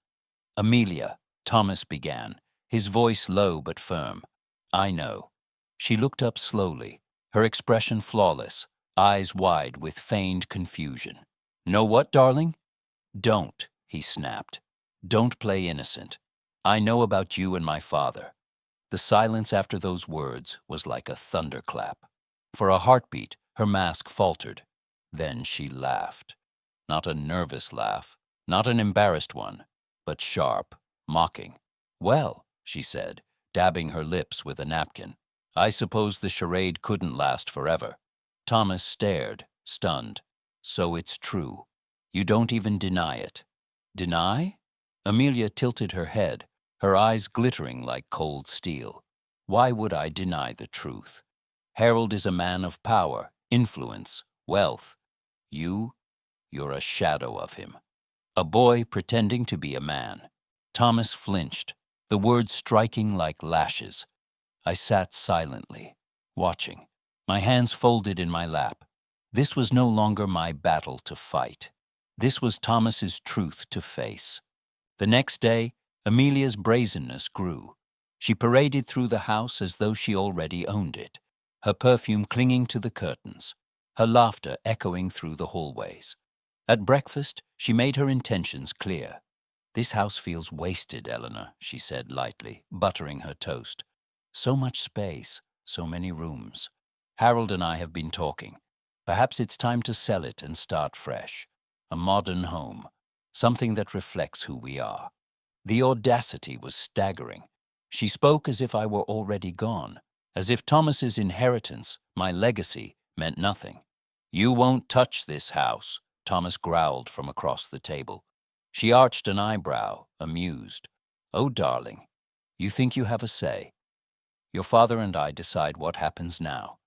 "Amelia," Thomas began, his voice low but firm. "I know." She looked up slowly, her expression flawless, eyes wide with feigned confusion. "Know what, darling?" "Don't," he snapped. "Don't play innocent. I know about you and my father." The silence after those words was like a thunderclap. For a heartbeat, her mask faltered. Then she laughed. Not a nervous laugh, not an embarrassed one, but sharp, mocking. "Well," she said, dabbing her lips with a napkin, "I suppose the charade couldn't last forever." Thomas stared, stunned. "So it's true. You don't even deny it." "Deny?" Amelia tilted her head, her eyes glittering like cold steel. "Why would I deny the truth? Harold is a man of power, influence, wealth. You're a shadow of him. A boy pretending to be a man." Thomas flinched, the words striking like lashes. I sat silently, watching, my hands folded in my lap. This was no longer my battle to fight. This was Thomas's truth to face. The next day, Amelia's brazenness grew. She paraded through the house as though she already owned it, her perfume clinging to the curtains, her laughter echoing through the hallways. At breakfast, she made her intentions clear. "This house feels wasted, Eleanor," she said lightly, buttering her toast. "So much space, so many rooms. Harold and I have been talking. Perhaps it's time to sell it and start fresh. A modern home, something that reflects who we are." The audacity was staggering. She spoke as if I were already gone, as if Thomas's inheritance, my legacy, meant nothing. "You won't touch this house," Thomas growled from across the table. She arched an eyebrow, amused. "Oh, darling, you think you have a say? Your father and I decide what happens now."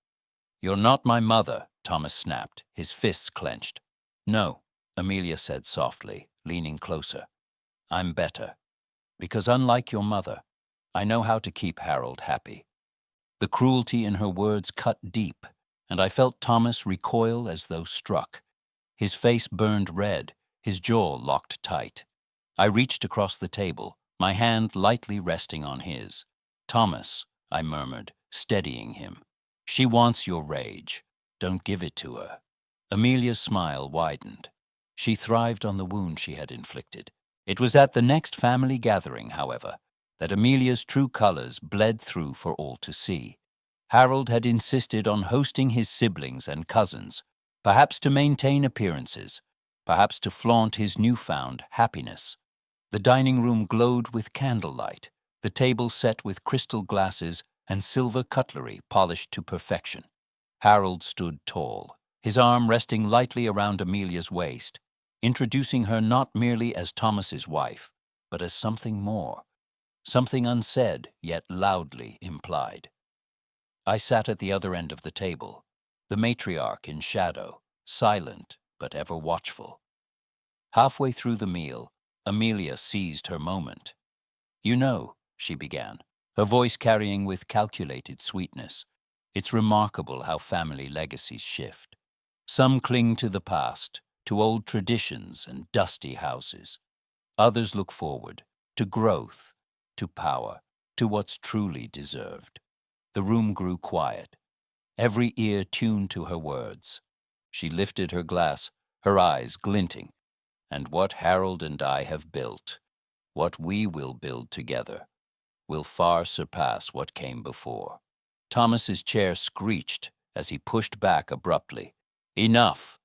"You're not my mother," Thomas snapped, his fists clenched. "No," Amelia said softly, leaning closer. "I'm better. Because unlike your mother, I know how to keep Harold happy." The cruelty in her words cut deep, and I felt Thomas recoil as though struck. His face burned red, his jaw locked tight. I reached across the table, my hand lightly resting on his. "Thomas," I murmured, steadying him. "She wants your rage. Don't give it to her." Amelia's smile widened. She thrived on the wound she had inflicted. It was at the next family gathering, however, that Amelia's true colors bled through for all to see. Harold had insisted on hosting his siblings and cousins, perhaps to maintain appearances, perhaps to flaunt his newfound happiness. The dining room glowed with candlelight, the table set with crystal glasses and silver cutlery polished to perfection. Harold stood tall, his arm resting lightly around Amelia's waist, introducing her not merely as Thomas's wife, but as something more, something unsaid yet loudly implied. I sat at the other end of the table, the matriarch in shadow, silent but ever watchful. Halfway through the meal, Amelia seized her moment. "You know," she began, her voice carrying with calculated sweetness, "it's remarkable how family legacies shift. Some cling to the past, to old traditions and dusty houses. Others look forward, to growth, to power, to what's truly deserved." The room grew quiet, every ear tuned to her words. She lifted her glass, her eyes glinting. "And what Harold and I have built, what we will build together, will far surpass what came before." Thomas's chair screeched as he pushed back abruptly. "Enough!"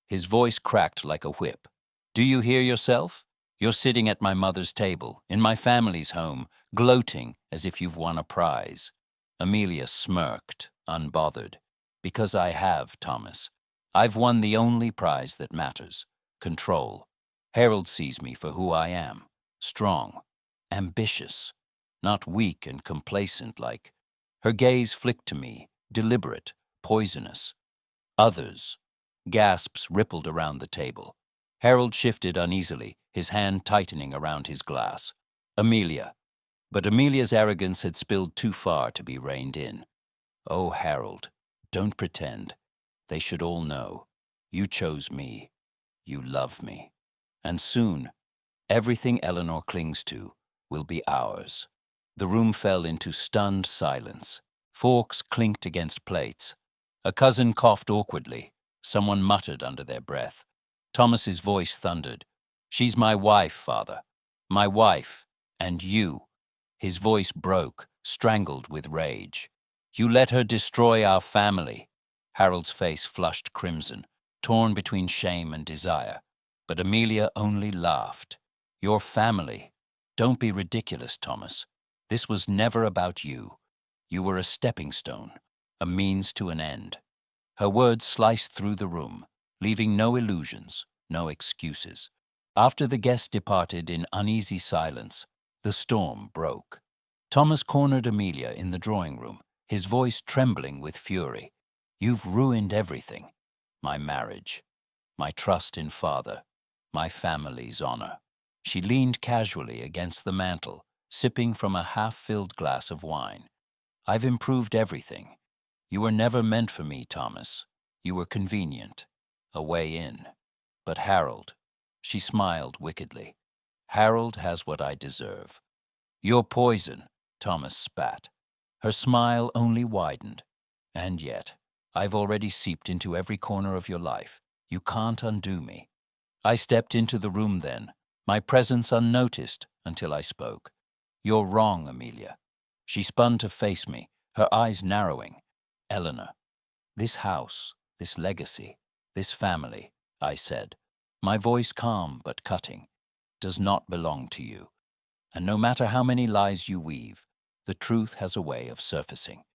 His voice cracked like a whip. "Do you hear yourself? You're sitting at my mother's table, in my family's home, gloating as if you've won a prize." Amelia smirked, unbothered. "Because I have, Thomas. I've won the only prize that matters: control. Harold sees me for who I am, strong, ambitious, not weak and complacent like—" Her gaze flicked to me, deliberate, poisonous. "Others." Gasps rippled around the table. Harold shifted uneasily, his hand tightening around his glass. "Amelia." But Amelia's arrogance had spilled too far to be reined in. "Oh, Harold, don't pretend. They should all know. You chose me. You love me. And soon, everything Eleanor clings to will be ours." The room fell into stunned silence. Forks clinked against plates. A cousin coughed awkwardly, Someone muttered under their breath. Thomas's voice thundered. "She's my wife, Father. My wife. And you." His voice broke, strangled with rage. "You let her destroy our family." Harold's face flushed crimson, torn between shame and desire. But Amelia only laughed. "Your family? Don't be ridiculous, Thomas. This was never about you. You were a stepping stone, a means to an end." Her words sliced through the room, leaving no illusions, no excuses. After the guests departed in uneasy silence, the storm broke. Thomas cornered Amelia in the drawing room, his voice trembling with fury. "You've ruined everything. My marriage, my trust in Father, my family's honor." She leaned casually against the mantel, sipping from a half-filled glass of wine. "I've improved everything. You were never meant for me, Thomas. You were convenient, a way in. But Harold," she smiled wickedly, "Harold has what I deserve." "You're poison," Thomas spat. Her smile only widened. "And yet, I've already seeped into every corner of your life. You can't undo me." I stepped into the room then, my presence unnoticed until I spoke. "You're wrong, Amelia." She spun to face me, her eyes narrowing. "Eleanor, this house, this legacy, this family," I said, my voice calm but cutting, "does not belong to you. And no matter how many lies you weave, the truth has a way of surfacing."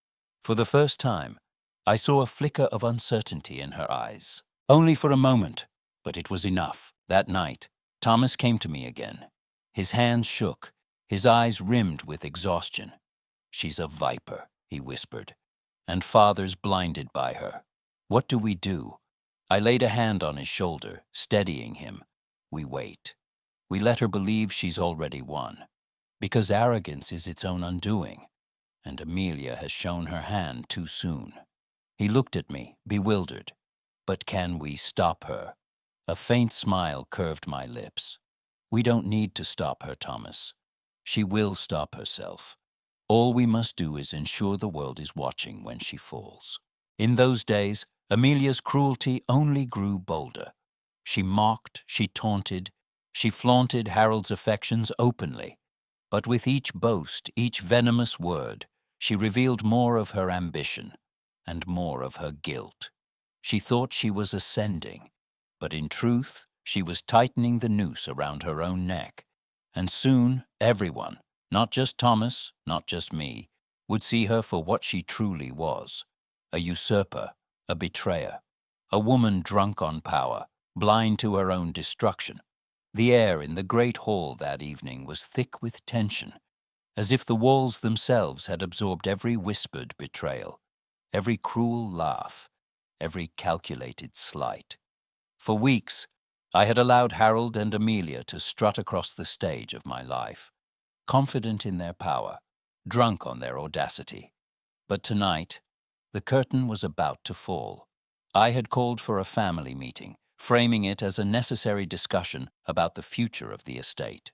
For the first time, I saw a flicker of uncertainty in her eyes. Only for a moment, but it was enough. That night, Thomas came to me again. His hands shook, his eyes rimmed with exhaustion. "She's a viper," he whispered, "and Father's blinded by her. What do we do?" I laid a hand on his shoulder, steadying him. "We wait. We let her believe she's already won. Because arrogance is its own undoing, and Amelia has shown her hand too soon." He looked at me, bewildered. "But can we stop her?" A faint smile curved my lips. "We don't need to stop her, Thomas. She will stop herself. All we must do is ensure the world is watching when she falls." In those days, Amelia's cruelty only grew bolder. She mocked, she taunted, she flaunted Harold's affections openly. But with each boast, each venomous word, she revealed more of her ambition and more of her guilt. She thought she was ascending, but in truth, she was tightening the noose around her own neck. And soon, everyone, not just Thomas, not just me, would see her for what she truly was: a usurper, a betrayer, a woman drunk on power, blind to her own destruction. The air in the great hall that evening was thick with tension, as if the walls themselves had absorbed every whispered betrayal, every cruel laugh, every calculated slight. For weeks, I had allowed Harold and Amelia to strut across the stage of my life, confident in their power, drunk on their audacity. But tonight, the curtain was about to fall. I had called for a family meeting, framing it as a necessary discussion about the future of the estate.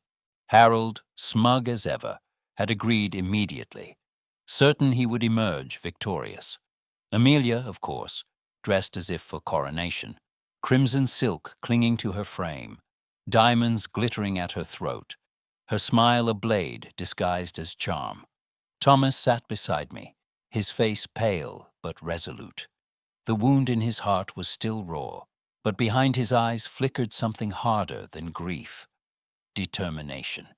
Harold, smug as ever, had agreed immediately, certain he would emerge victorious. Amelia, of course, dressed as if for coronation, crimson silk clinging to her frame, diamonds glittering at her throat, her smile a blade disguised as charm. Thomas sat beside me, his face pale but resolute. The wound in his heart was still raw, but behind his eyes flickered something harder than grief: determination.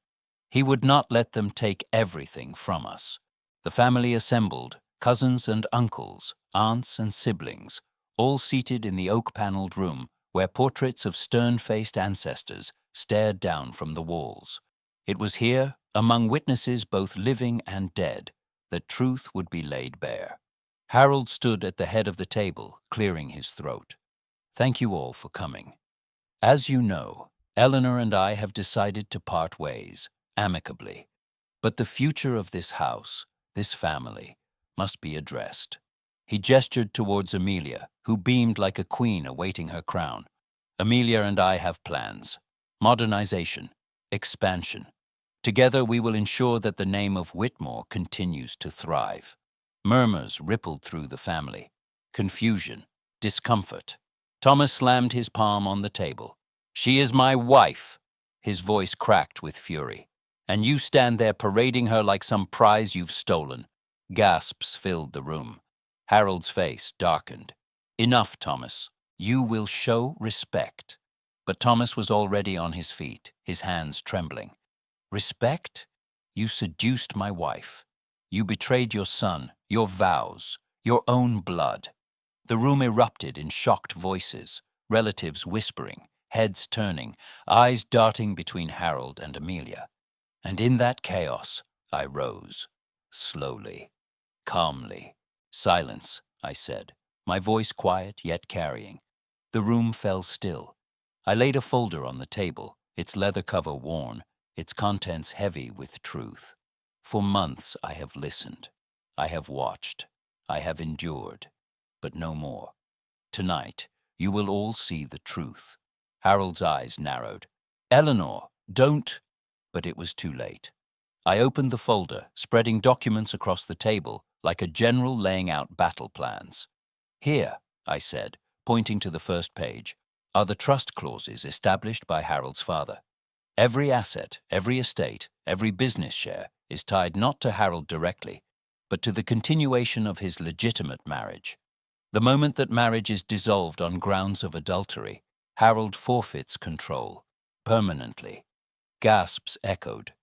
He would not let them take everything from us. The family assembled, cousins and uncles, aunts and siblings, all seated in the oak-paneled room where portraits of stern-faced ancestors stared down from the walls. It was here, among witnesses both living and dead, that truth would be laid bare. Harold stood at the head of the table, clearing his throat. "Thank you all for coming. As you know, Eleanor and I have decided to part ways, amicably. But the future of this house, this family, must be addressed." He gestured towards Amelia, who beamed like a queen awaiting her crown. "Amelia and I have plans. Modernization, expansion. Together we will ensure that the name of Whitmore continues to thrive." Murmurs rippled through the family. Confusion, discomfort. Thomas slammed his palm on the table. "She is my wife." His voice cracked with fury. "And you stand there parading her like some prize you've stolen." Gasps filled the room. Harold's face darkened. "Enough, Thomas. You will show respect." But Thomas was already on his feet, his hands trembling. "Respect? You seduced my wife. You betrayed your son, your vows, your own blood." The room erupted in shocked voices, relatives whispering, heads turning, eyes darting between Harold and Amelia. And in that chaos, I rose, slowly, calmly. "Silence," I said, my voice quiet yet carrying. The room fell still. I laid a folder on the table, its leather cover worn, its contents heavy with truth. For months I have listened. I have watched. I have endured. But no more. Tonight, you will all see the truth. Harold's eyes narrowed. "Eleanor, don't—" But it was too late. I opened the folder, spreading documents across the table, like a general laying out battle plans. "Here," I said, pointing to the first page, "are the trust clauses established by Harold's father. Every asset, every estate, every business share is tied not to Harold directly, but to the continuation of his legitimate marriage. The moment that marriage is dissolved on grounds of adultery, Harold forfeits control, permanently." Gasps echoed.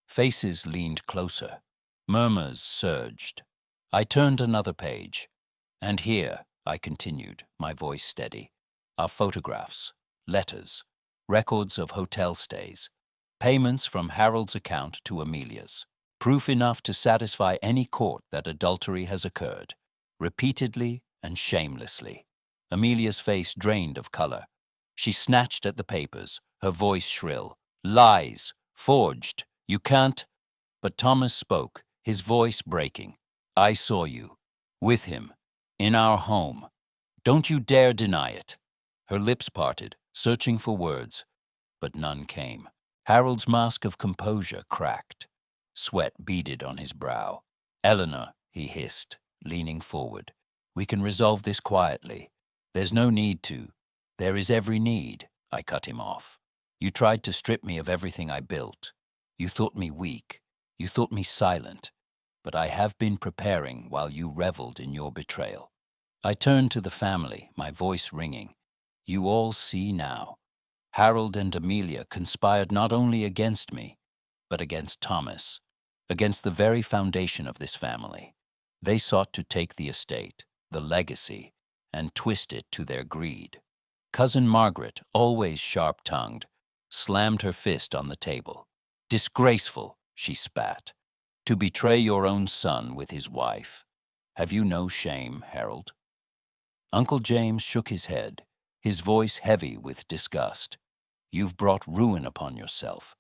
Faces leaned closer. Murmurs surged. I turned another page. "And here," I continued, my voice steady, "are photographs, letters, records of hotel stays, payments from Harold's account to Amelia's, proof enough to satisfy any court that adultery has occurred, repeatedly and shamelessly." Amelia's face drained of color. She snatched at the papers, her voice shrill. "Lies! Forged! You can't—" But Thomas spoke, his voice breaking. "I saw you. With him. In our home. Don't you dare deny it." Her lips parted, searching for words, but none came. Harold's mask of composure cracked. Sweat beaded on his brow. "Eleanor," he hissed, leaning forward, "we can resolve this quietly. There's no need to—" "There is every need," I cut him off. "You tried to strip me of everything I built. You thought me weak. You thought me silent. But I have been preparing while you reveled in your betrayal." I turned to the family, my voice ringing. "You all see now. Harold and Amelia conspired not only against me, but against Thomas, against the very foundation of this family. They sought to take the estate, the legacy, and twist it to their greed." Cousin Margaret, always sharp-tongued, slammed her fist on the table. "Disgraceful," she spat, "to betray your own son with his wife. Have you no shame, Harold?" Uncle James shook his head, his voice heavy with disgust. "You've brought ruin upon yourself.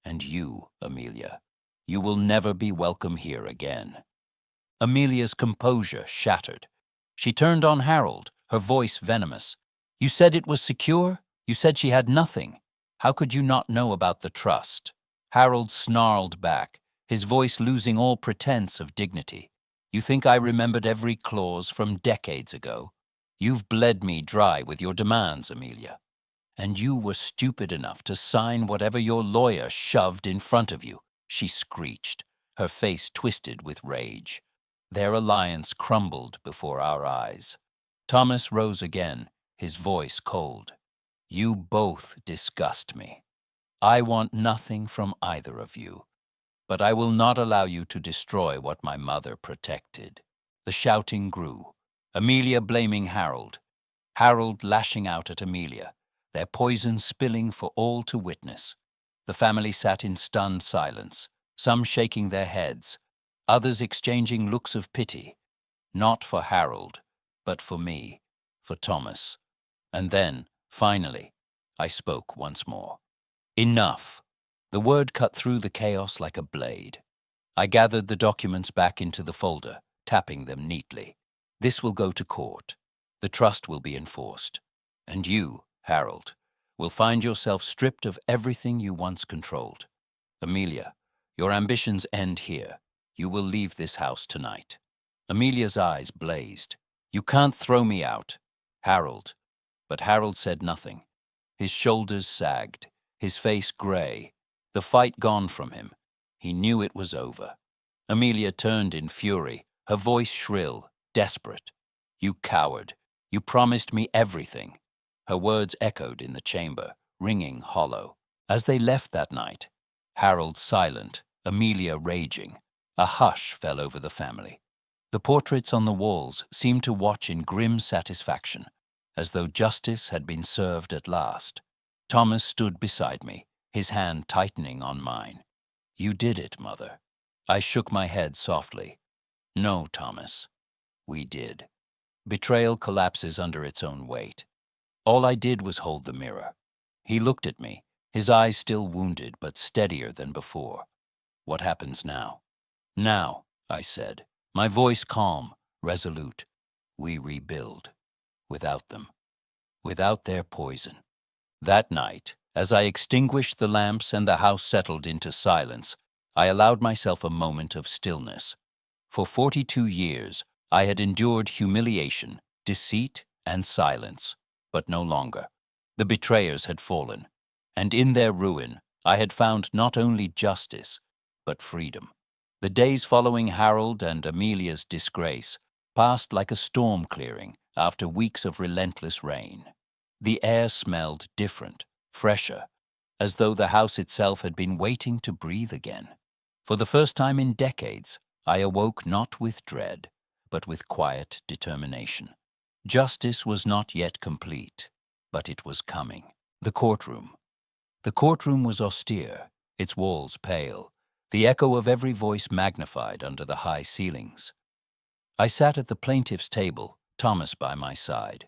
And you, Amelia, you will never be welcome here again." Amelia's composure shattered. She turned on Harold, her voice venomous. "You said it was secure? You said she had nothing. How could you not know about the trust?" Harold snarled back, his voice losing all pretense of dignity. "You think I remembered every clause from decades ago? You've bled me dry with your demands, Amelia. And you were stupid enough to sign whatever your lawyer shoved in front of you," she screeched, her face twisted with rage. Their alliance crumbled before our eyes. Thomas rose again, his voice cold. "You both disgust me. I want nothing from either of you, but I will not allow you to destroy what my mother protected." The shouting grew, Amelia blaming Harold, Harold lashing out at Amelia, their poison spilling for all to witness. The family sat in stunned silence, some shaking their heads, others exchanging looks of pity, not for Harold, but for me, for Thomas. And then, finally, I spoke once more. "Enough." The word cut through the chaos like a blade. I gathered the documents back into the folder, tapping them neatly. "This will go to court. The trust will be enforced. And you, Harold, will find yourself stripped of everything you once controlled. Amelia, your ambitions end here. You will leave this house tonight." Amelia's eyes blazed. "You can't throw me out." "Harold, But Harold said nothing. His shoulders sagged, his face gray, the fight gone from him. He knew it was over. Amelia turned in fury, her voice shrill, desperate. "You coward! You promised me everything." Her words echoed in the chamber, ringing hollow. As they left that night, Harold silent, Amelia raging, a hush fell over the family. The portraits on the walls seemed to watch in grim satisfaction, as though justice had been served at last. Thomas stood beside me, his hand tightening on mine. "You did it, Mother." I shook my head softly. "No, Thomas, we did." Betrayal collapses under its own weight. All I did was hold the mirror. He looked at me, his eyes still wounded but steadier than before. "What happens now?" "Now," I said, my voice calm, resolute. "We rebuild. Without them. Without their poison." That night, as I extinguished the lamps and the house settled into silence, I allowed myself a moment of stillness. For 42 years, I had endured humiliation, deceit, and silence, but no longer. The betrayers had fallen, and in their ruin, I had found not only justice, but freedom. The days following Harold and Amelia's disgrace passed like a storm clearing after weeks of relentless rain. The air smelled different, fresher, as though the house itself had been waiting to breathe again. For the first time in decades, I awoke not with dread, but with quiet determination. Justice was not yet complete, but it was coming. The courtroom. The courtroom was austere, its walls pale, the echo of every voice magnified under the high ceilings. I sat at the plaintiff's table, Thomas by my side.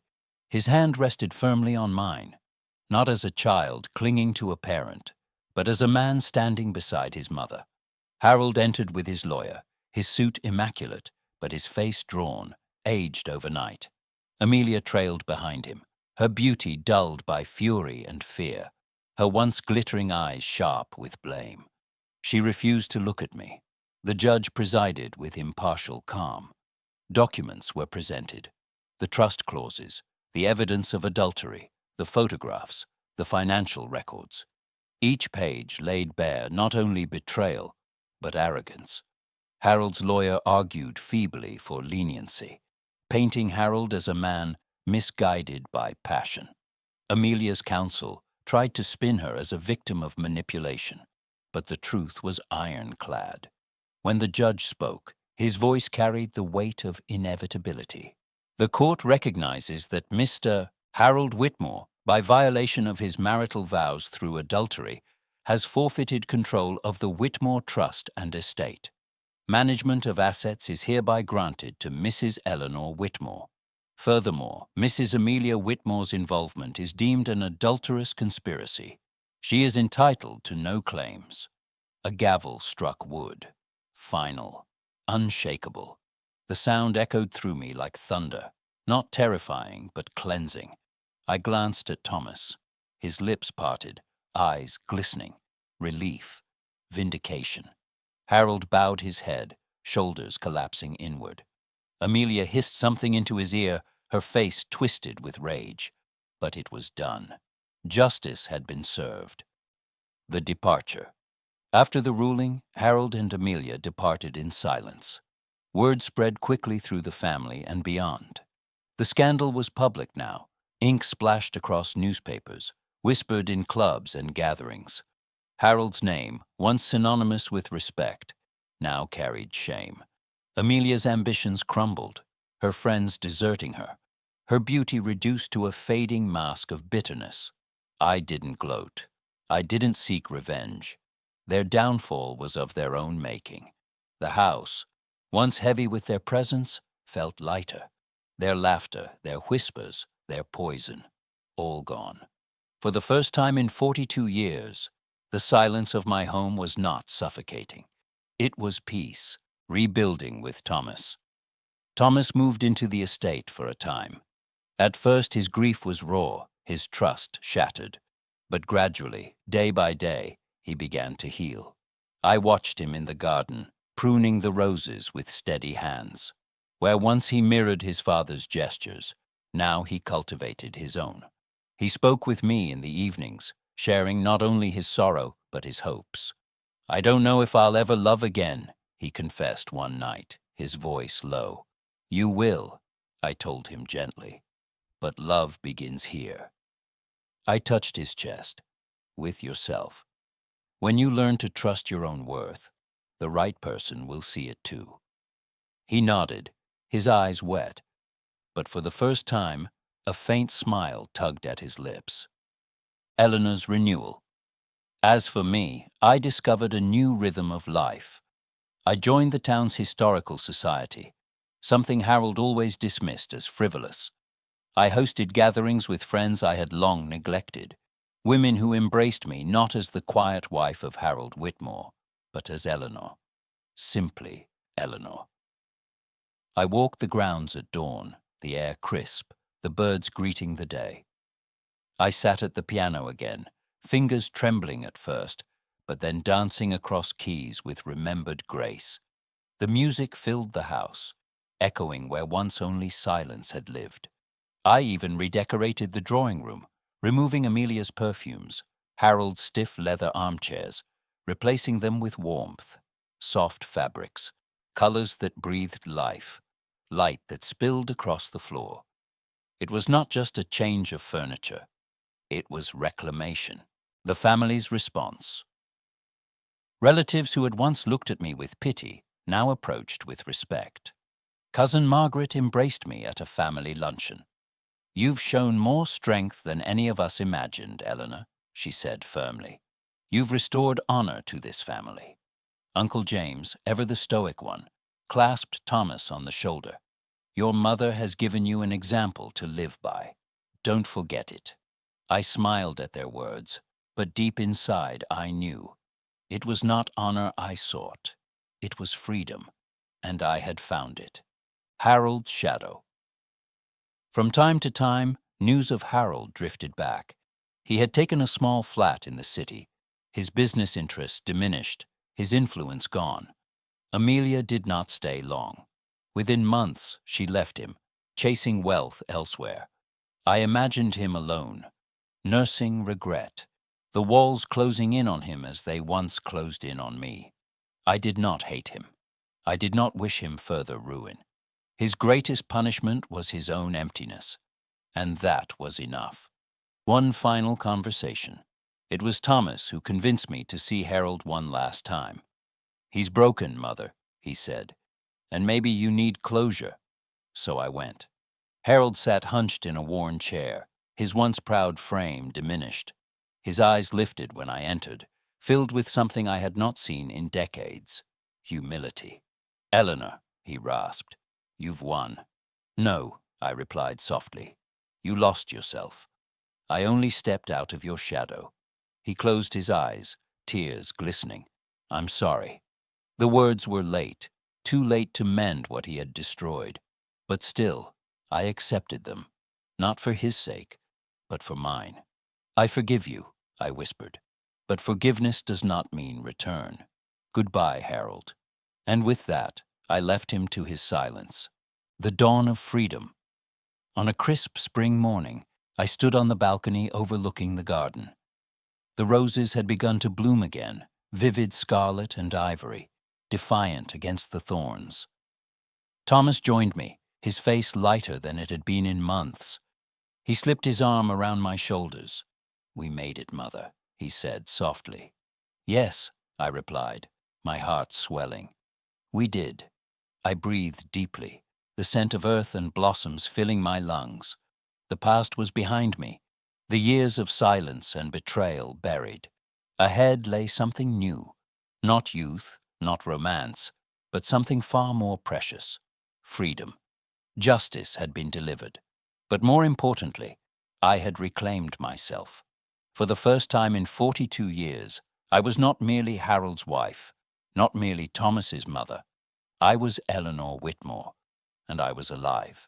His hand rested firmly on mine, not as a child clinging to a parent, but as a man standing beside his mother. Harold entered with his lawyer, his suit immaculate, but his face drawn, aged overnight. Amelia trailed behind him, her beauty dulled by fury and fear, her once glittering eyes sharp with blame. She refused to look at me. The judge presided with impartial calm. Documents were presented, the trust clauses, the evidence of adultery, the photographs, the financial records. Each page laid bare not only betrayal, but arrogance. Harold's lawyer argued feebly for leniency, painting Harold as a man misguided by passion. Amelia's counsel tried to spin her as a victim of manipulation, but the truth was ironclad. When the judge spoke, his voice carried the weight of inevitability. "The court recognizes that Mr. Harold Whitmore, by violation of his marital vows through adultery, has forfeited control of the Whitmore Trust and estate. Management of assets is hereby granted to Mrs. Eleanor Whitmore. Furthermore, Mrs. Amelia Whitmore's involvement is deemed an adulterous conspiracy. She is entitled to no claims." A gavel struck wood. Final. Unshakable. The sound echoed through me like thunder, not terrifying but cleansing. I glanced at Thomas, his lips parted, eyes glistening, relief, vindication. Harold bowed his head, shoulders collapsing inward. Amelia hissed something into his ear, her face twisted with rage. But it was done. Justice had been served. The departure. After the ruling, Harold and Amelia departed in silence. Word spread quickly through the family and beyond. The scandal was public now. Ink splashed across newspapers, whispered in clubs and gatherings. Harold's name, once synonymous with respect, now carried shame. Amelia's ambitions crumbled, her friends deserting her, her beauty reduced to a fading mask of bitterness. I didn't gloat. I didn't seek revenge. Their downfall was of their own making. The house, once heavy with their presence, felt lighter. Their laughter, their whispers, their poison, all gone. For the first time in 42 years, the silence of my home was not suffocating. It was peace, rebuilding with Thomas. Thomas moved into the estate for a time. At first his grief was raw, his trust shattered. But gradually, day by day, he began to heal. I watched him in the garden, pruning the roses with steady hands. Where once he mirrored his father's gestures, Now he cultivated his own. He spoke with me in the evenings, sharing not only his sorrow but his hopes. "I don't know if I'll ever love again," he confessed one night, his voice low. "You will," I told him gently, "but love begins here." I touched his chest. "With yourself. When you learn to trust your own worth, the right person will see it too." He nodded, his eyes wet, but for the first time, a faint smile tugged at his lips. Eleanor's renewal. As for me, I discovered a new rhythm of life. I joined the town's historical society, something Harold always dismissed as frivolous. I hosted gatherings with friends I had long neglected, women who embraced me not as the quiet wife of Harold Whitmore, but as Eleanor. Simply Eleanor. I walked the grounds at dawn, the air crisp, the birds greeting the day. I sat at the piano again, fingers trembling at first, but then dancing across keys with remembered grace. The music filled the house, echoing where once only silence had lived. I even redecorated the drawing room, removing Amelia's perfumes, Harold's stiff leather armchairs, replacing them with warmth, soft fabrics, colors that breathed life, light that spilled across the floor. It was not just a change of furniture. It was reclamation. The family's response. Relatives who had once looked at me with pity now approached with respect. Cousin Margaret embraced me at a family luncheon. "You've shown more strength than any of us imagined, Eleanor," she said firmly. "You've restored honor to this family." Uncle James, ever the stoic one, clasped Thomas on the shoulder. "Your mother has given you an example to live by. Don't forget it." I smiled at their words, but deep inside I knew. It was not honor I sought. It was freedom, and I had found it. Harold's shadow. From time to time, news of Harold drifted back. He had taken a small flat in the city, his business interests diminished, his influence gone. Amelia did not stay long. Within months, she left him, chasing wealth elsewhere. I imagined him alone, nursing regret, the walls closing in on him as they once closed in on me. I did not hate him. I did not wish him further ruin. His greatest punishment was his own emptiness, and that was enough. One final conversation. It was Thomas who convinced me to see Harold one last time. "He's broken, Mother," he said, "and maybe you need closure." So I went. Harold sat hunched in a worn chair, his once proud frame diminished. His eyes lifted when I entered, filled with something I had not seen in decades: humility. "Eleanor," he rasped, "you've won." "No," I replied softly. "You lost yourself. I only stepped out of your shadow." He closed his eyes, tears glistening. "I'm sorry." The words were late, too late to mend what he had destroyed. But still, I accepted them, not for his sake, but for mine. "I forgive you," I whispered, "but forgiveness does not mean return. Goodbye, Harold." And with that, I left him to his silence. The dawn of freedom. On a crisp spring morning, I stood on the balcony overlooking the garden. The roses had begun to bloom again, vivid scarlet and ivory, defiant against the thorns. Thomas joined me, his face lighter than it had been in months. He slipped his arm around my shoulders. "We made it, Mother," he said softly. "Yes," I replied, my heart swelling. "We did." I breathed deeply, the scent of earth and blossoms filling my lungs. The past was behind me, the years of silence and betrayal buried. Ahead lay something new, not youth, not romance, but something far more precious: freedom. Justice had been delivered, but more importantly, I had reclaimed myself. For the first time in 42 years, I was not merely Harold's wife, not merely Thomas's mother. I was Eleanor Whitmore, and I was alive.